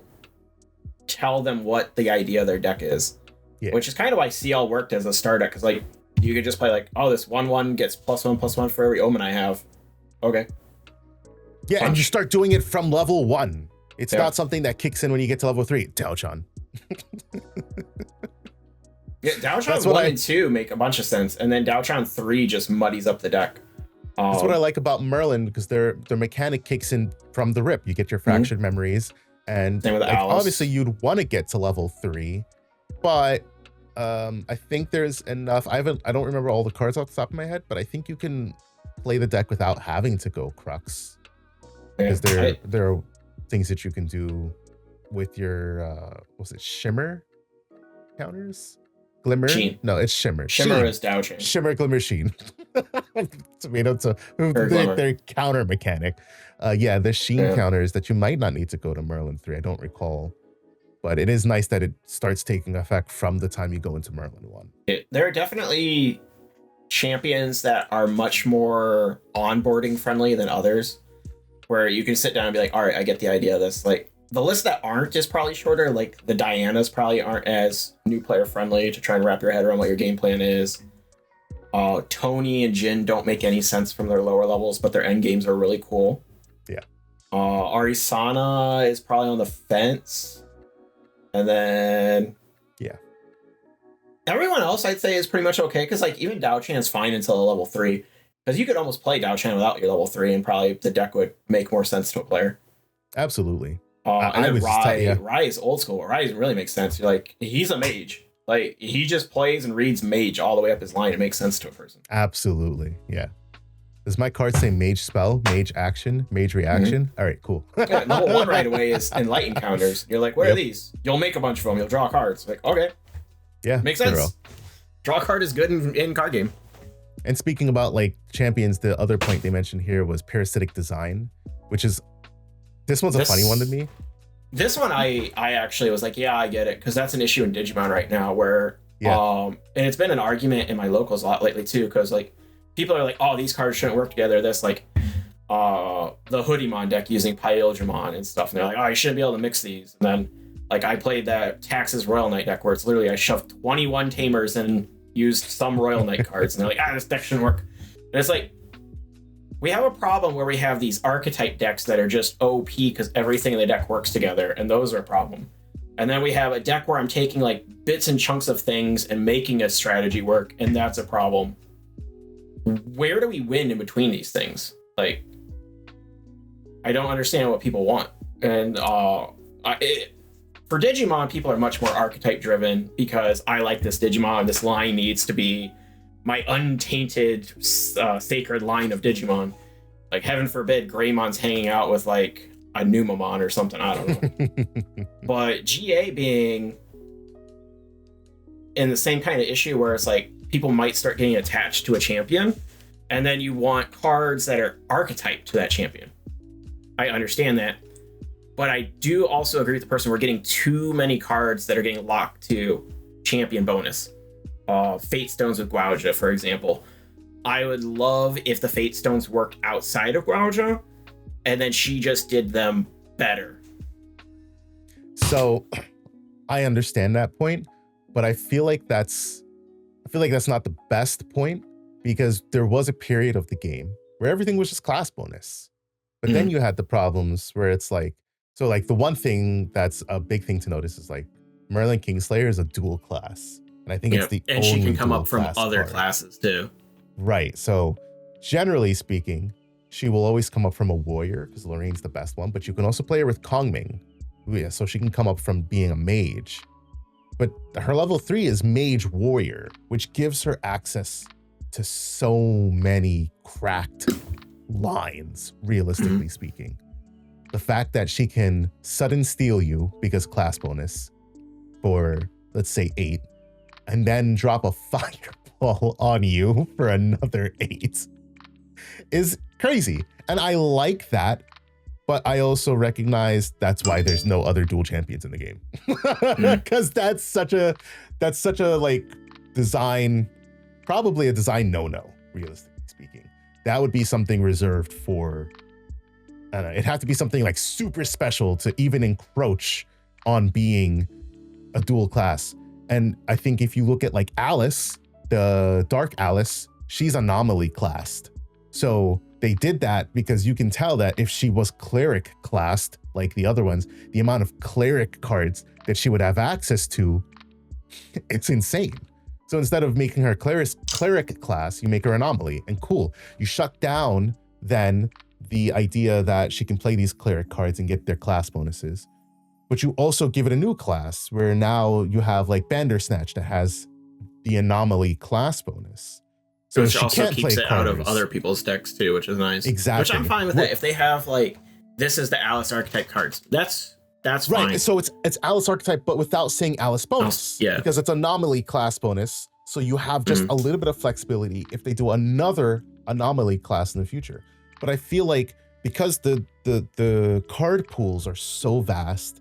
tell them what the idea of their deck is. Yeah. Which is kind of why CL worked as a starter deck, because like you could just play like, oh, this 1/1 gets +1/+1 for every omen I have. Okay. Yeah, and you start doing it from level 1. It's not something that kicks in when you get to level 3. Daochan. Yeah, Daochan 1 and 2 make a bunch of sense, and then Daochan 3 just muddies up the deck. That's what I like about Merlin, because their mechanic kicks in from the rip. You get your fractured memories, and same with like, Alice. obviously you'd want to get to level 3, but I think there's enough. I don't remember all the cards off the top of my head, but I think you can play the deck without having to go Crux, because there are things that you can do with your was it Shimmer counters? Glimmer? Sheen. No, it's Shimmer. Shimmer Sheen. is Daochan. Shimmer, Glimmer, Sheen. Tomato to their counter mechanic. Yeah, the Sheen counters that you might not need to go to Merlin 3. I don't recall. But it is nice that it starts taking effect from the time you go into Merlin 1. There are definitely champions that are much more onboarding friendly than others, where you can sit down and be like, all right, I get the idea of this. Like, the list that aren't is probably shorter. Like, the Dianas probably aren't as new player friendly to try and wrap your head around what your game plan is. Tony and Jin don't make any sense from their lower levels, but their end games are really cool. Yeah. Arisana is probably on the fence. And then everyone else I'd say is pretty much okay, because like even Daochan's fine until level 3, because you could almost play Daochan without your level 3 and probably the deck would make more sense to a player. Absolutely. And then Rai is old school. Rai really makes sense. You're like, he's a mage. Like, he just plays and reads mage all the way up his line. It makes sense to a person. Absolutely. Yeah. Does my card say mage spell, mage action, mage reaction? All right, cool. Yeah, level 1 right away is enlighten counters. You're like, what are these? You'll make a bunch of them. You'll draw cards. Like, okay. Yeah. Makes sense. Draw a card is good in card game. And speaking about like champions, the other point they mentioned here was parasitic design, which is, this one's a funny one to me. This one, I actually was like, yeah, I get it, because that's an issue in Digimon right now where, and it's been an argument in my locals a lot lately too, because like people are like, oh, these cards shouldn't work together. This like the Hoodiemon deck using Pyldramon and stuff, and they're like, oh, you shouldn't be able to mix these. And then like I played that Taxes Royal Knight deck where it's literally I shoved 21 Tamers and used some Royal Knight cards, and they're like, this deck shouldn't work. And it's like, we have a problem where we have these archetype decks that are just OP because everything in the deck works together, and those are a problem. And then we have a deck where I'm taking like bits and chunks of things and making a strategy work, and that's a problem. Where do we win in between these things? Like, I don't understand what people want. And for Digimon, people are much more archetype driven because I like this Digimon. This line needs to be my untainted sacred line of Digimon. Like, heaven forbid Greymon's hanging out with like a Numamon or something, I don't know. But GA being in the same kind of issue where it's like people might start getting attached to a champion, and then you want cards that are archetype to that champion. I understand that, but I do also agree with the person, we're getting too many cards that are getting locked to champion bonus. Fate Stones with Gouaja, for example. I would love if the Fate Stones worked outside of Gouaja, and then she just did them better. So I understand that point, but I feel like that's not the best point, because there was a period of the game where everything was just class bonus. But then you had the problems where it's like, so like the one thing that's a big thing to notice is like Merlin Kingslayer is a dual class. And I think it's the and only she can come up from class other card. classes too. Right. So generally speaking, she will always come up from a warrior because Lorraine's the best one, but you can also play her with Kongming. Yeah, so she can come up from being a mage. But her level 3 is Mage Warrior, which gives her access to so many cracked lines, realistically speaking. The fact that she can sudden steal you because class bonus for, let's say, 8, and then drop a fireball on you for another 8 is crazy. And I like that, but I also recognize that's why there's no other dual champions in the game. Because that's such a like design, probably a design no-no, realistically speaking. That would be something reserved for, I don't know, it'd have to be something like super special to even encroach on being a dual class. And I think if you look at like Alice, the Dark Alice, she's anomaly classed. So they did that because you can tell that if she was cleric classed like the other ones, the amount of cleric cards that she would have access to, it's insane. So instead of making her cleric class, you make her anomaly, and cool. You shut down then the idea that she can play these cleric cards and get their class bonuses. But you also give it a new class where now you have like Bandersnatch that has the anomaly class bonus. So which she also can't keeps play it out of cards. other people's decks too, which is nice. Exactly. Which I'm fine with that. If they have like, this is the Alice archetype cards, that's right. fine. So it's Alice archetype, but without saying Alice bonus. Yeah. Because it's anomaly class bonus. So you have just a little bit of flexibility if they do another anomaly class in the future. But I feel like because the card pools are so vast,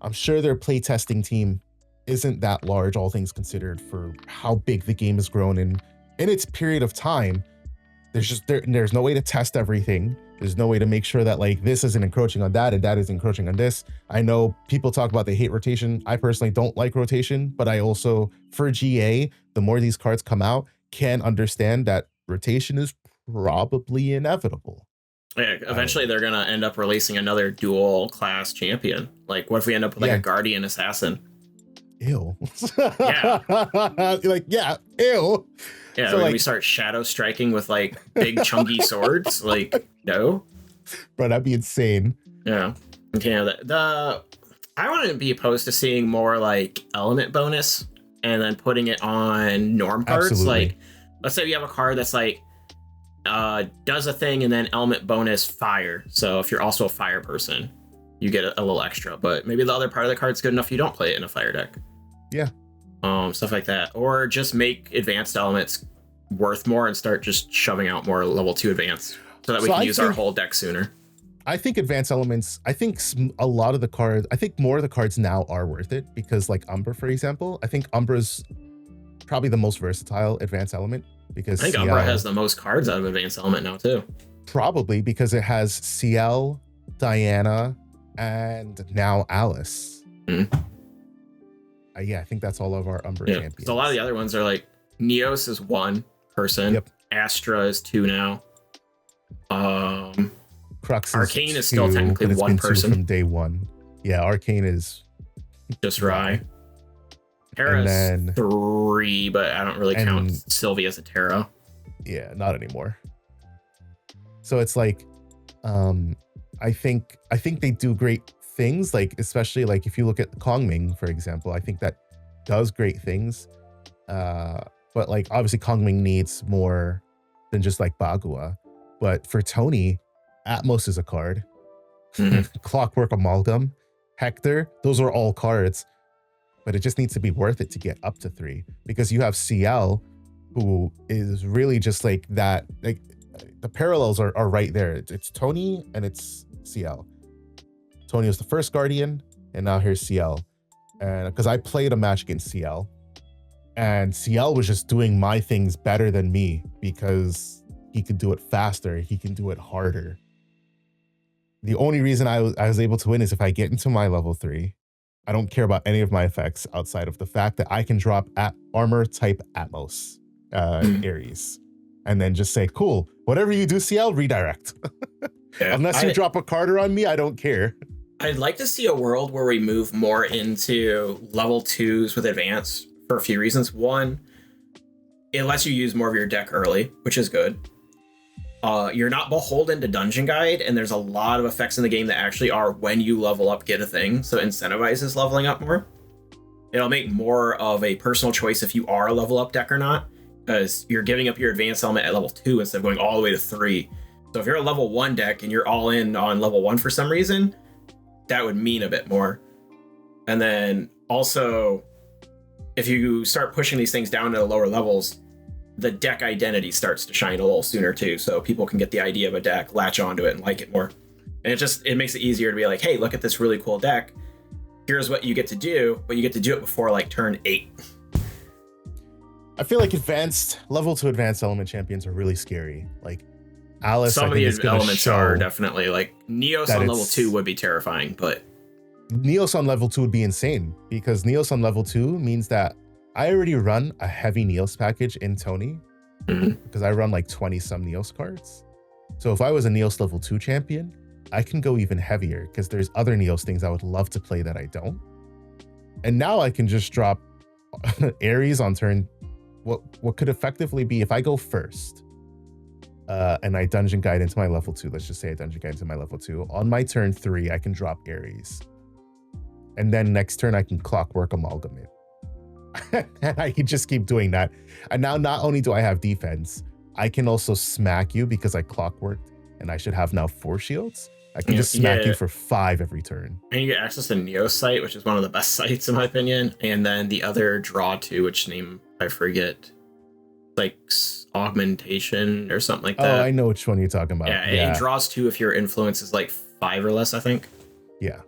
I'm sure their playtesting team isn't that large, all things considered, for how big the game has grown in its period of time. There's no way to test everything. There's no way to make sure that like this isn't encroaching on that and that is encroaching on this. I know people talk about they hate rotation. I personally don't like rotation, but I also, for GA, the more these cards come out, can understand that rotation is probably inevitable. Yeah, eventually they're gonna end up releasing another dual class champion. Like, what if we end up with like a Guardian Assassin? Ew. Yeah. Like, yeah, ew. Yeah, so, when like, we start shadow striking with like big chunky swords, like, no. Bro, that'd be insane. Yeah. Okay, I wouldn't be opposed to seeing more like element bonus and then putting it on norm cards. Absolutely. Like, let's say you have a card that's like does a thing and then element bonus fire. So if you're also a fire person, you get a little extra. But maybe the other part of the card's good enough you don't play it in a fire deck. Yeah. Stuff like that. Or just make advanced elements worth more and start just shoving out more level 2 advanced so that we can use our whole deck sooner. I think advanced elements, I think a lot of the cards, I think more of the cards now are worth it because like Umbra, for example, I think Umbra's probably the most versatile advanced element because I think Umbra has the most cards out of advanced element now too. Probably because it has CL, Diana, and now Alice. Yeah, I think that's all of our Umbra champions. So a lot of the other ones are like Neos is 1 person. Yep. Astra is 2 now. Crux Arcane is 2, still technically but it's 1 been 2 person from day 1. Yeah, Arcane is just Rai. Terra's 3, but I don't really count Sylvie as a Terra. Yeah, not anymore. So it's like, I think they do great things, like especially like if you look at Kongming, for example, I think that does great things. But like obviously Kongming needs more than just like Bagua. But for Tony, Atmos is a card. Clockwork Amalgam, Hector, those are all cards. But it just needs to be worth it to get up to 3 because you have CL, who is really just like that. Like the parallels are right there. It's Tony and it's CL. Tony was the first Guardian, and now here's CL. And because I played a match against CL, and CL was just doing my things better than me because he could do it faster, he can do it harder. The only reason I was able to win is if I get into my level 3. I don't care about any of my effects outside of the fact that I can drop at armor type Atmos Ares, and then just say, cool, whatever you do, CL, redirect. Unless you drop a Carter on me, I don't care. I'd like to see a world where we move more into level 2s with advance for a few reasons. One, it lets you use more of your deck early, which is good. You're not beholden to Dungeon Guide, and there's a lot of effects in the game that actually are when you level up, get a thing, so it incentivizes leveling up more. It'll make more of a personal choice if you are a level up deck or not, because you're giving up your advanced element at level 2 instead of going all the way to 3. So if you're a level 1 deck and you're all in on level 1 for some reason, that would mean a bit more. And then also, if you start pushing these things down to the lower levels, the deck identity starts to shine a little sooner too, so people can get the idea of a deck, latch onto it, and like it more. And it makes it easier to be like, hey, look at this really cool deck. Here's what you get to do, but you get to do it before like turn 8. I feel like level 2 advanced element champions are really scary. Like Alice, some of the elements are definitely like Neos on level 2 would be terrifying, but Neos on level 2 would be insane because Neos on level 2 means that I already run a heavy Neos package in Tony because I run like 20 some Neos cards. So if I was a Neos level 2 champion, I can go even heavier because there's other Neos things I would love to play that I don't. And now I can just drop Ares on turn. What could effectively be if I go first and I dungeon guide into my level 2. Let's just say I dungeon guide into my level 2. On my turn 3, I can drop Ares. And then next turn I can Clockwork Amalgamate. And I can just keep doing that. And now not only do I have defense, I can also smack you because I clockworked, and I should have now 4 shields. I can just smack you for 5 every every And you get access to Neo's site, which is one of the best sites in my opinion. And then the other draw 2, which name I forget, like augmentation or something like that. Oh, I know which one you're talking about. Yeah, it draws 2 if your influence is like 5 or less, I think. Yeah.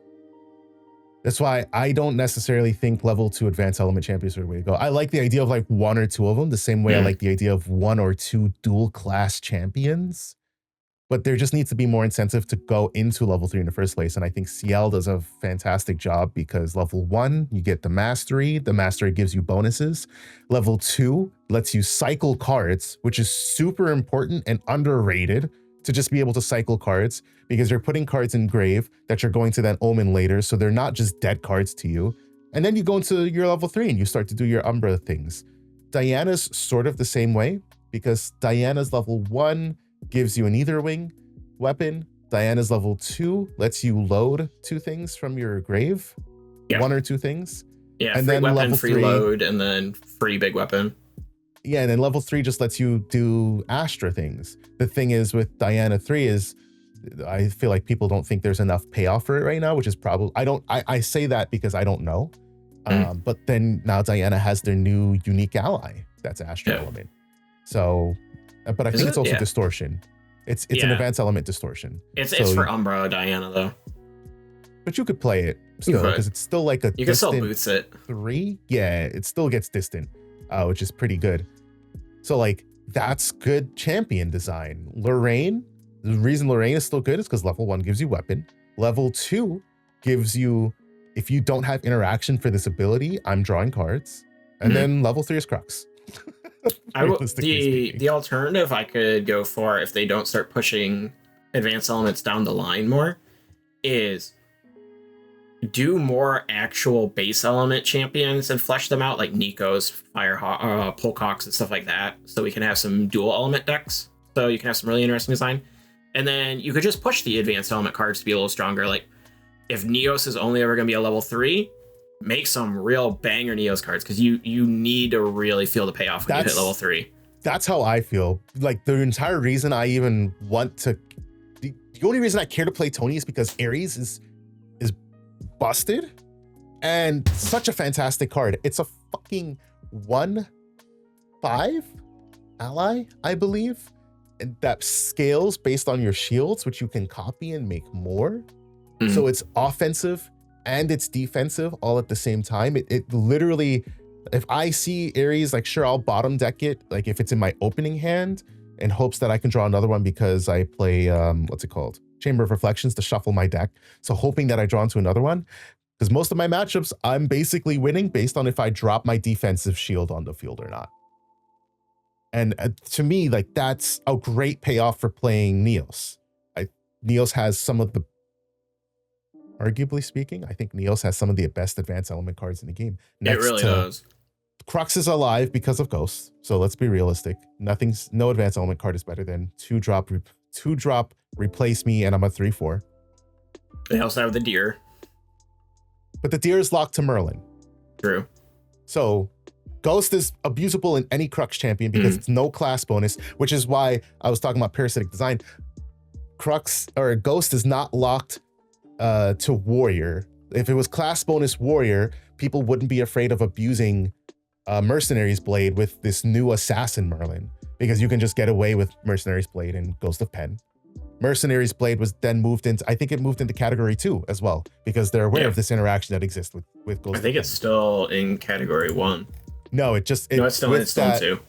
That's why I don't necessarily think level 2 advanced element champions are the way to go. I like the idea of like 1 or 2 of them, the same way I like the idea of 1 or 2 dual class champions. But there just needs to be more incentive to go into level 3 in the first place. And I think CL does a fantastic job because level 1, you get the mastery. The mastery gives you bonuses. Level 2 lets you cycle cards, which is super important and underrated, to just be able to cycle cards, because you're putting cards in grave that you're going to then omen later, so they're not just dead cards to you. And then you go into your level 3 and you start to do your Umbra things. Diana's sort of the same way, because Diana's level 1 gives you an Ether Wing weapon. Diana's level 2 lets you load 2 things from your grave. Yeah. 1 or 2 things. Yeah, and free then weapon, level free 3, load, and then free big weapon. Yeah, and then level 3 just lets you do Astra things. The thing is with Diana 3 is I feel like people don't think there's enough payoff for it right now, which is probably, I say that because I don't know. But then now Diana has their new unique ally, that's Astra element. So, but I think it's also distortion. It's an advanced element distortion. It's for Umbra Diana though. But you could play it still because it's still like a you can still boots it 3. Yeah, it still gets distant. Which is pretty good. So like that's good champion design. Lorraine, the reason Lorraine is still good is because level 1 gives you weapon. Level 2 gives you, if you don't have interaction for this ability, I'm drawing cards. And then level 3 is Crux. The alternative I could go for if they don't start pushing advanced elements down the line more is do more actual base element champions and flesh them out, like Nico's, Firehawk, Polcocks, and stuff like that, so we can have some dual element decks. So you can have some really interesting design. And then you could just push the advanced element cards to be a little stronger. Like, if Neos is only ever going to be a level 3, make some real banger Neos cards, because you need to really feel the payoff when you hit level 3. That's how I feel. Like, the entire reason I even want to... The only reason I care to play Tony is because Ares is busted and such a fantastic card. It's a fucking 1/5 ally, I believe, and that scales based on your shields, which you can copy and make more. So it's offensive and it's defensive all at the same time. It literally, if I see Ares, like, sure, I'll bottom deck it, like if it's in my opening hand, in hopes that I can draw another one because I play what's it called, Chamber of Reflections, to shuffle my deck. So hoping that I draw into another one, because most of my matchups I'm basically winning based on if I drop my defensive shield on the field or not. And to me, like, that's a great payoff for playing Neos. Neos has some of the, arguably speaking, I think Neos has some of the best advanced element cards in the game. It really does. Crux is alive because of Ghosts, so let's be realistic. No advanced element card is better than 2-drop replace me, and I'm a 3/4. They also have the Deer. But the Deer is locked to Merlin. True. So Ghost is abusable in any Crux champion because it's no class bonus, which is why I was talking about parasitic design. Crux or Ghost is not locked to Warrior. If it was class bonus Warrior, people wouldn't be afraid of abusing Mercenary's Blade with this new Assassin Merlin, because you can just get away with Mercenary's Blade and Ghost of Pen. Mercenary's Blade was then moved into, I think it moved into category 2 as well, because they're aware of this interaction that exists with Ghost. I think it's still in category 1. No, it's still in 2.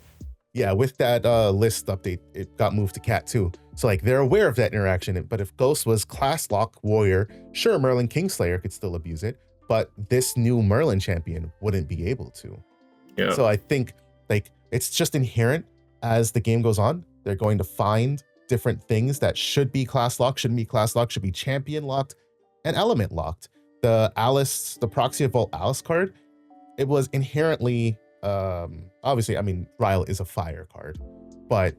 Yeah, with that list update, it got moved to Cat 2. So like they're aware of that interaction. But if Ghost was class lock Warrior, sure, Merlin Kingslayer could still abuse it, but this new Merlin champion wouldn't be able to. Yeah. So I think like it's just inherent as the game goes on, they're going to find different things that should be class locked, shouldn't be class locked, should be champion locked, and element locked. The Proxy of Vault Alice card, it was inherently, obviously, I mean, Ryle is a fire card, but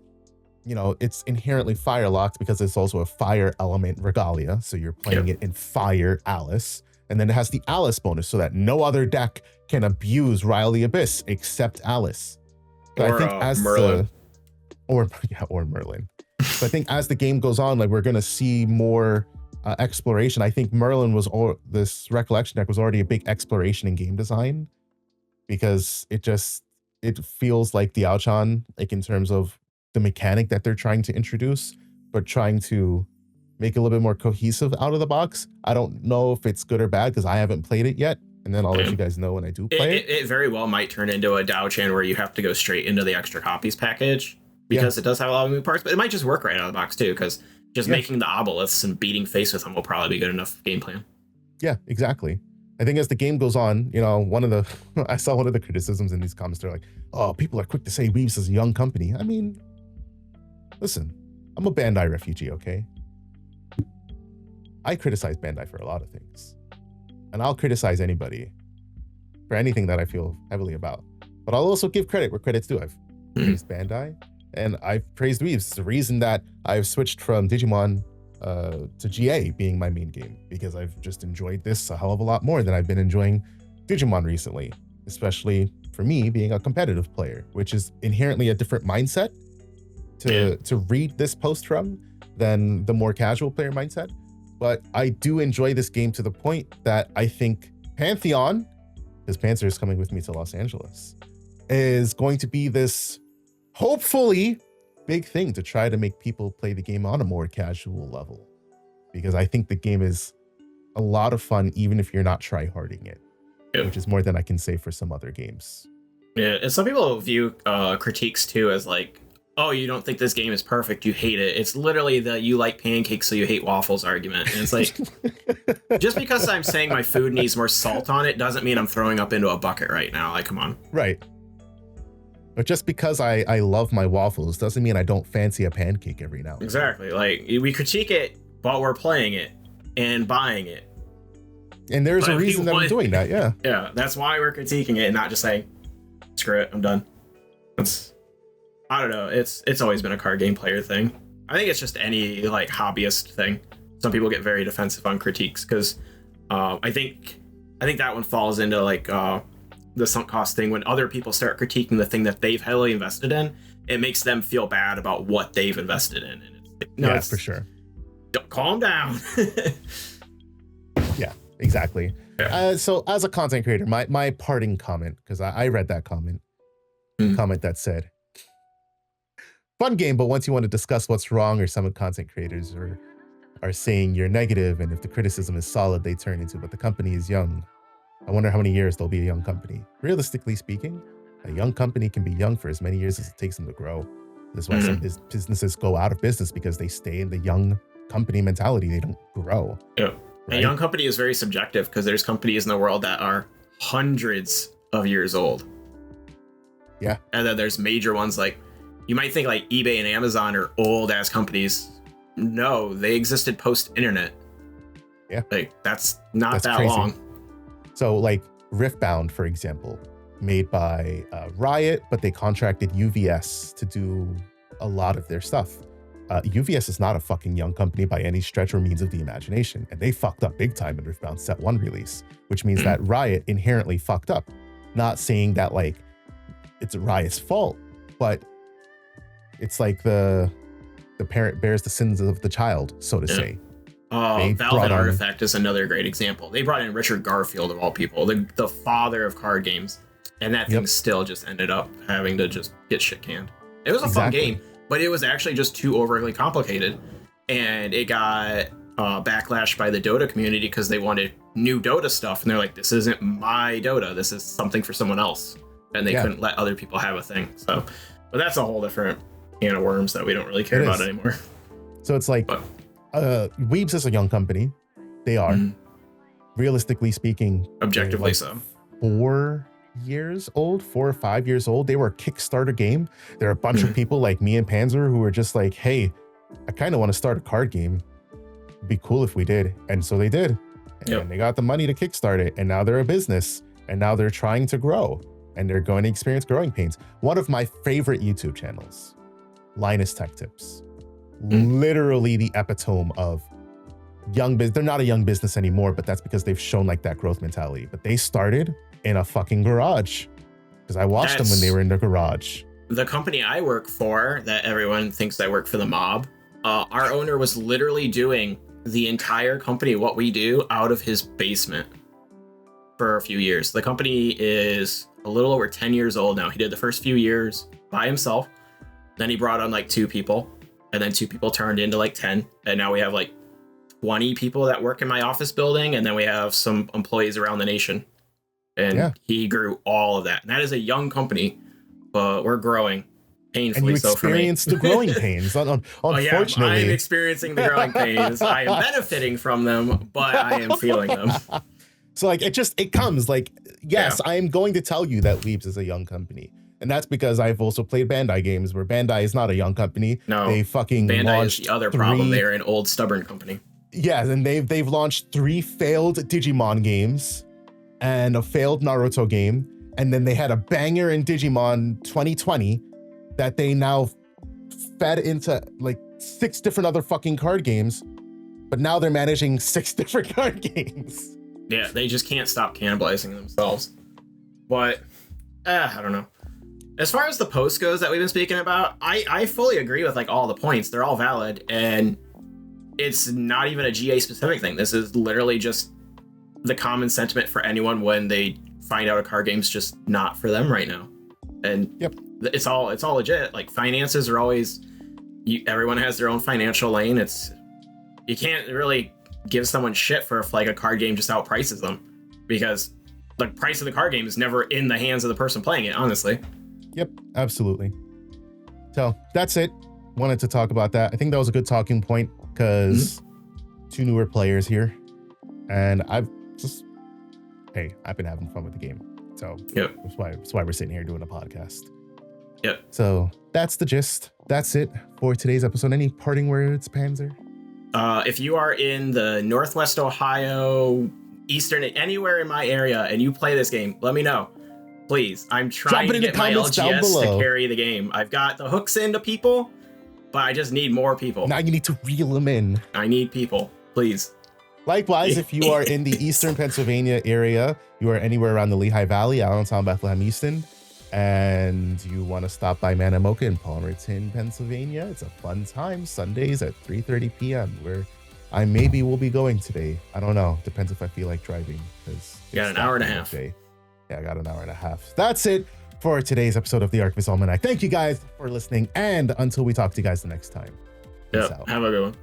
you know, it's inherently fire locked because it's also a fire element regalia. So you're playing it in fire Alice. And then it has the Alice bonus so that no other deck can abuse Ryle the Abyss except Alice. So or I think as Merlin. or Merlin. So I think as the game goes on, like we're gonna see more exploration. I think Merlin was this recollection deck was already a big exploration in game design because it feels like the Auchan, like in terms of the mechanic that they're trying to introduce, but trying to make it a little bit more cohesive out of the box. I don't know if it's good or bad because I haven't played it yet. And then I'll let you guys know when I do play it. It very well might turn into a Dao-Chan where you have to go straight into the extra copies package because it does have a lot of moving parts, but it might just work right out of the box too, because just making the obelisks and beating face with them will probably be good enough game plan. Yeah, exactly. I think as the game goes on, you know, I saw one of the criticisms in these comments. They're like, oh, people are quick to say Weaves is a young company. I mean, listen, I'm a Bandai refugee, okay? I criticize Bandai for a lot of things. And I'll criticize anybody for anything that I feel heavily about. But I'll also give credit where credit's due. I've praised Bandai and I've praised Weaves. It's the reason that I've switched from Digimon to GA being my main game, because I've just enjoyed this a hell of a lot more than I've been enjoying Digimon recently, especially for me being a competitive player, which is inherently a different mindset to read this post from than the more casual player mindset. But I do enjoy this game to the point that I think Pantheon, because Panzer is coming with me to Los Angeles, is going to be this hopefully big thing to try to make people play the game on a more casual level. Because I think the game is a lot of fun, even if you're not try-harding it, which is more than I can say for some other games. Yeah, and some people view critiques too as like, oh, you don't think this game is perfect, you hate it. It's literally the you like pancakes so you hate waffles argument. And it's like, just because I'm saying my food needs more salt on it doesn't mean I'm throwing up into a bucket right now. Like, come on. Right. But just because I love my waffles doesn't mean I don't fancy a pancake every now and then. Exactly. Like, we critique it, but we're playing it and buying it. And there's a reason that I'm doing that, yeah. Yeah, that's why we're critiquing it and not just saying, screw it, I'm done. I don't know. It's always been a card game player thing. I think it's just any like hobbyist thing. Some people get very defensive on critiques because I think that one falls into like the sunk cost thing. When other people start critiquing the thing that they've heavily invested in, it makes them feel bad about what they've invested in. And it's for sure. Calm down. Yeah, exactly. Yeah. So as a content creator, my parting comment, because I read that comment that said, fun game, but once you want to discuss what's wrong, or some content creators are saying you're negative, and if the criticism is solid, they turn into, but the company is young. I wonder how many years they'll be a young company. Realistically speaking, a young company can be young for as many years as it takes them to grow. That's why some businesses go out of business, because they stay in the young company mentality. They don't grow. Yeah. Right? A young company is very subjective, because there's companies in the world that are hundreds of years old. Yeah. And then there's major ones like, you might think like eBay and Amazon are old ass companies. No, they existed post-internet. Yeah. Like that's that crazy. long. So like Riftbound, for example, made by Riot, but they contracted UVS to do a lot of their stuff. UVS is not a fucking young company by any stretch or means of the imagination. And they fucked up big time in Riftbound Set 1 release, which means that Riot inherently fucked up. Not saying that like it's Riot's fault, but it's like the parent bears the sins of the child, so to say. Valve and Artifact is another great example. They brought in Richard Garfield, of all people, the father of card games, and that thing still just ended up having to just get shit canned. It was a fun game, but it was actually just too overly complicated, and it got backlash by the Dota community because they wanted new Dota stuff, and they're like, this isn't my Dota, this is something for someone else, and they couldn't let other people have a thing. So, but that's a whole different can of worms that we don't really care about anymore. So it's like, Weebs is a young company. They are, realistically speaking, objectively like so. 4 or 5 years old. They were a Kickstarter game. There are a bunch of people like me and Panzer who were just like, hey, I kind of want to start a card game. It'd be cool if we did. And so they did. And they got the money to kickstart it. And now they're a business. And now they're trying to grow. And they're going to experience growing pains. One of my favorite YouTube channels, Linus Tech Tips. Literally the epitome of young business. They're not a young business anymore, but that's because they've shown like that growth mentality. But they started in a fucking garage. Because I watched them when they were in the garage. The company I work for, that everyone thinks I work for the mob, our owner was literally doing the entire company, what we do, out of his basement for a few years. The company is a little over 10 years old now. He did the first few years by himself. Then he brought on like 2 people, and then 2 people turned into like 10. And now we have like 20 people that work in my office building. And then we have some employees around the nation. And he grew all of that. And that is a young company, but we're growing painfully. And you experienced the growing pains. Unfortunately, I am experiencing the growing pains. I am benefiting from them, but I am feeling them. So like it comes like, yes, I am going to tell you that Weebs is a young company. And that's because I've also played Bandai games where Bandai is not a young company. No, they fucking Bandai is the other problem. They're an old stubborn company. Yeah, and they've launched 3 failed Digimon games and a failed Naruto game. And then they had a banger in Digimon 2020 that they now fed into like 6 different other fucking card games. But now they're managing 6 different card games. Yeah, they just can't stop cannibalizing themselves. But, I don't know. As far as the post goes that we've been speaking about, I fully agree with like all the points. They're all valid. And it's not even a GA specific thing. This is literally just the common sentiment for anyone when they find out a card game's just not for them right now. And it's all legit. Like finances are always, everyone has their own financial lane. You can't really give someone shit for if like a card game just outprices them, because the price of the card game is never in the hands of the person playing it, honestly. Yep, absolutely. So that's it. Wanted to talk about that. I think that was a good talking point because 2 newer players here, and I've been having fun with the game. So that's why we're sitting here doing a podcast. Yep. So that's the gist. That's it for today's episode. Any parting words, Panzer? If you are in the Northwest Ohio, Eastern, anywhere in my area, and you play this game, let me know. Please. I'm trying to get my LGS to carry the game. I've got the hooks into people, but I just need more people. Now you need to reel them in. I need people. Please. Likewise, if you are in the Eastern Pennsylvania area, you are anywhere around the Lehigh Valley, Allentown, Bethlehem, Easton, and you want to stop by Manamoka in Palmerton, Pennsylvania, it's a fun time. Sundays at 3:30 p.m. where I maybe will be going today. I don't know. Depends if I feel like driving. Because you got an hour and a half. Yeah, I got an hour and a half. That's it for today's episode of the Archivist Almanac. Thank you guys for listening, and until we talk to you guys the next time. Peace out. Have a good one.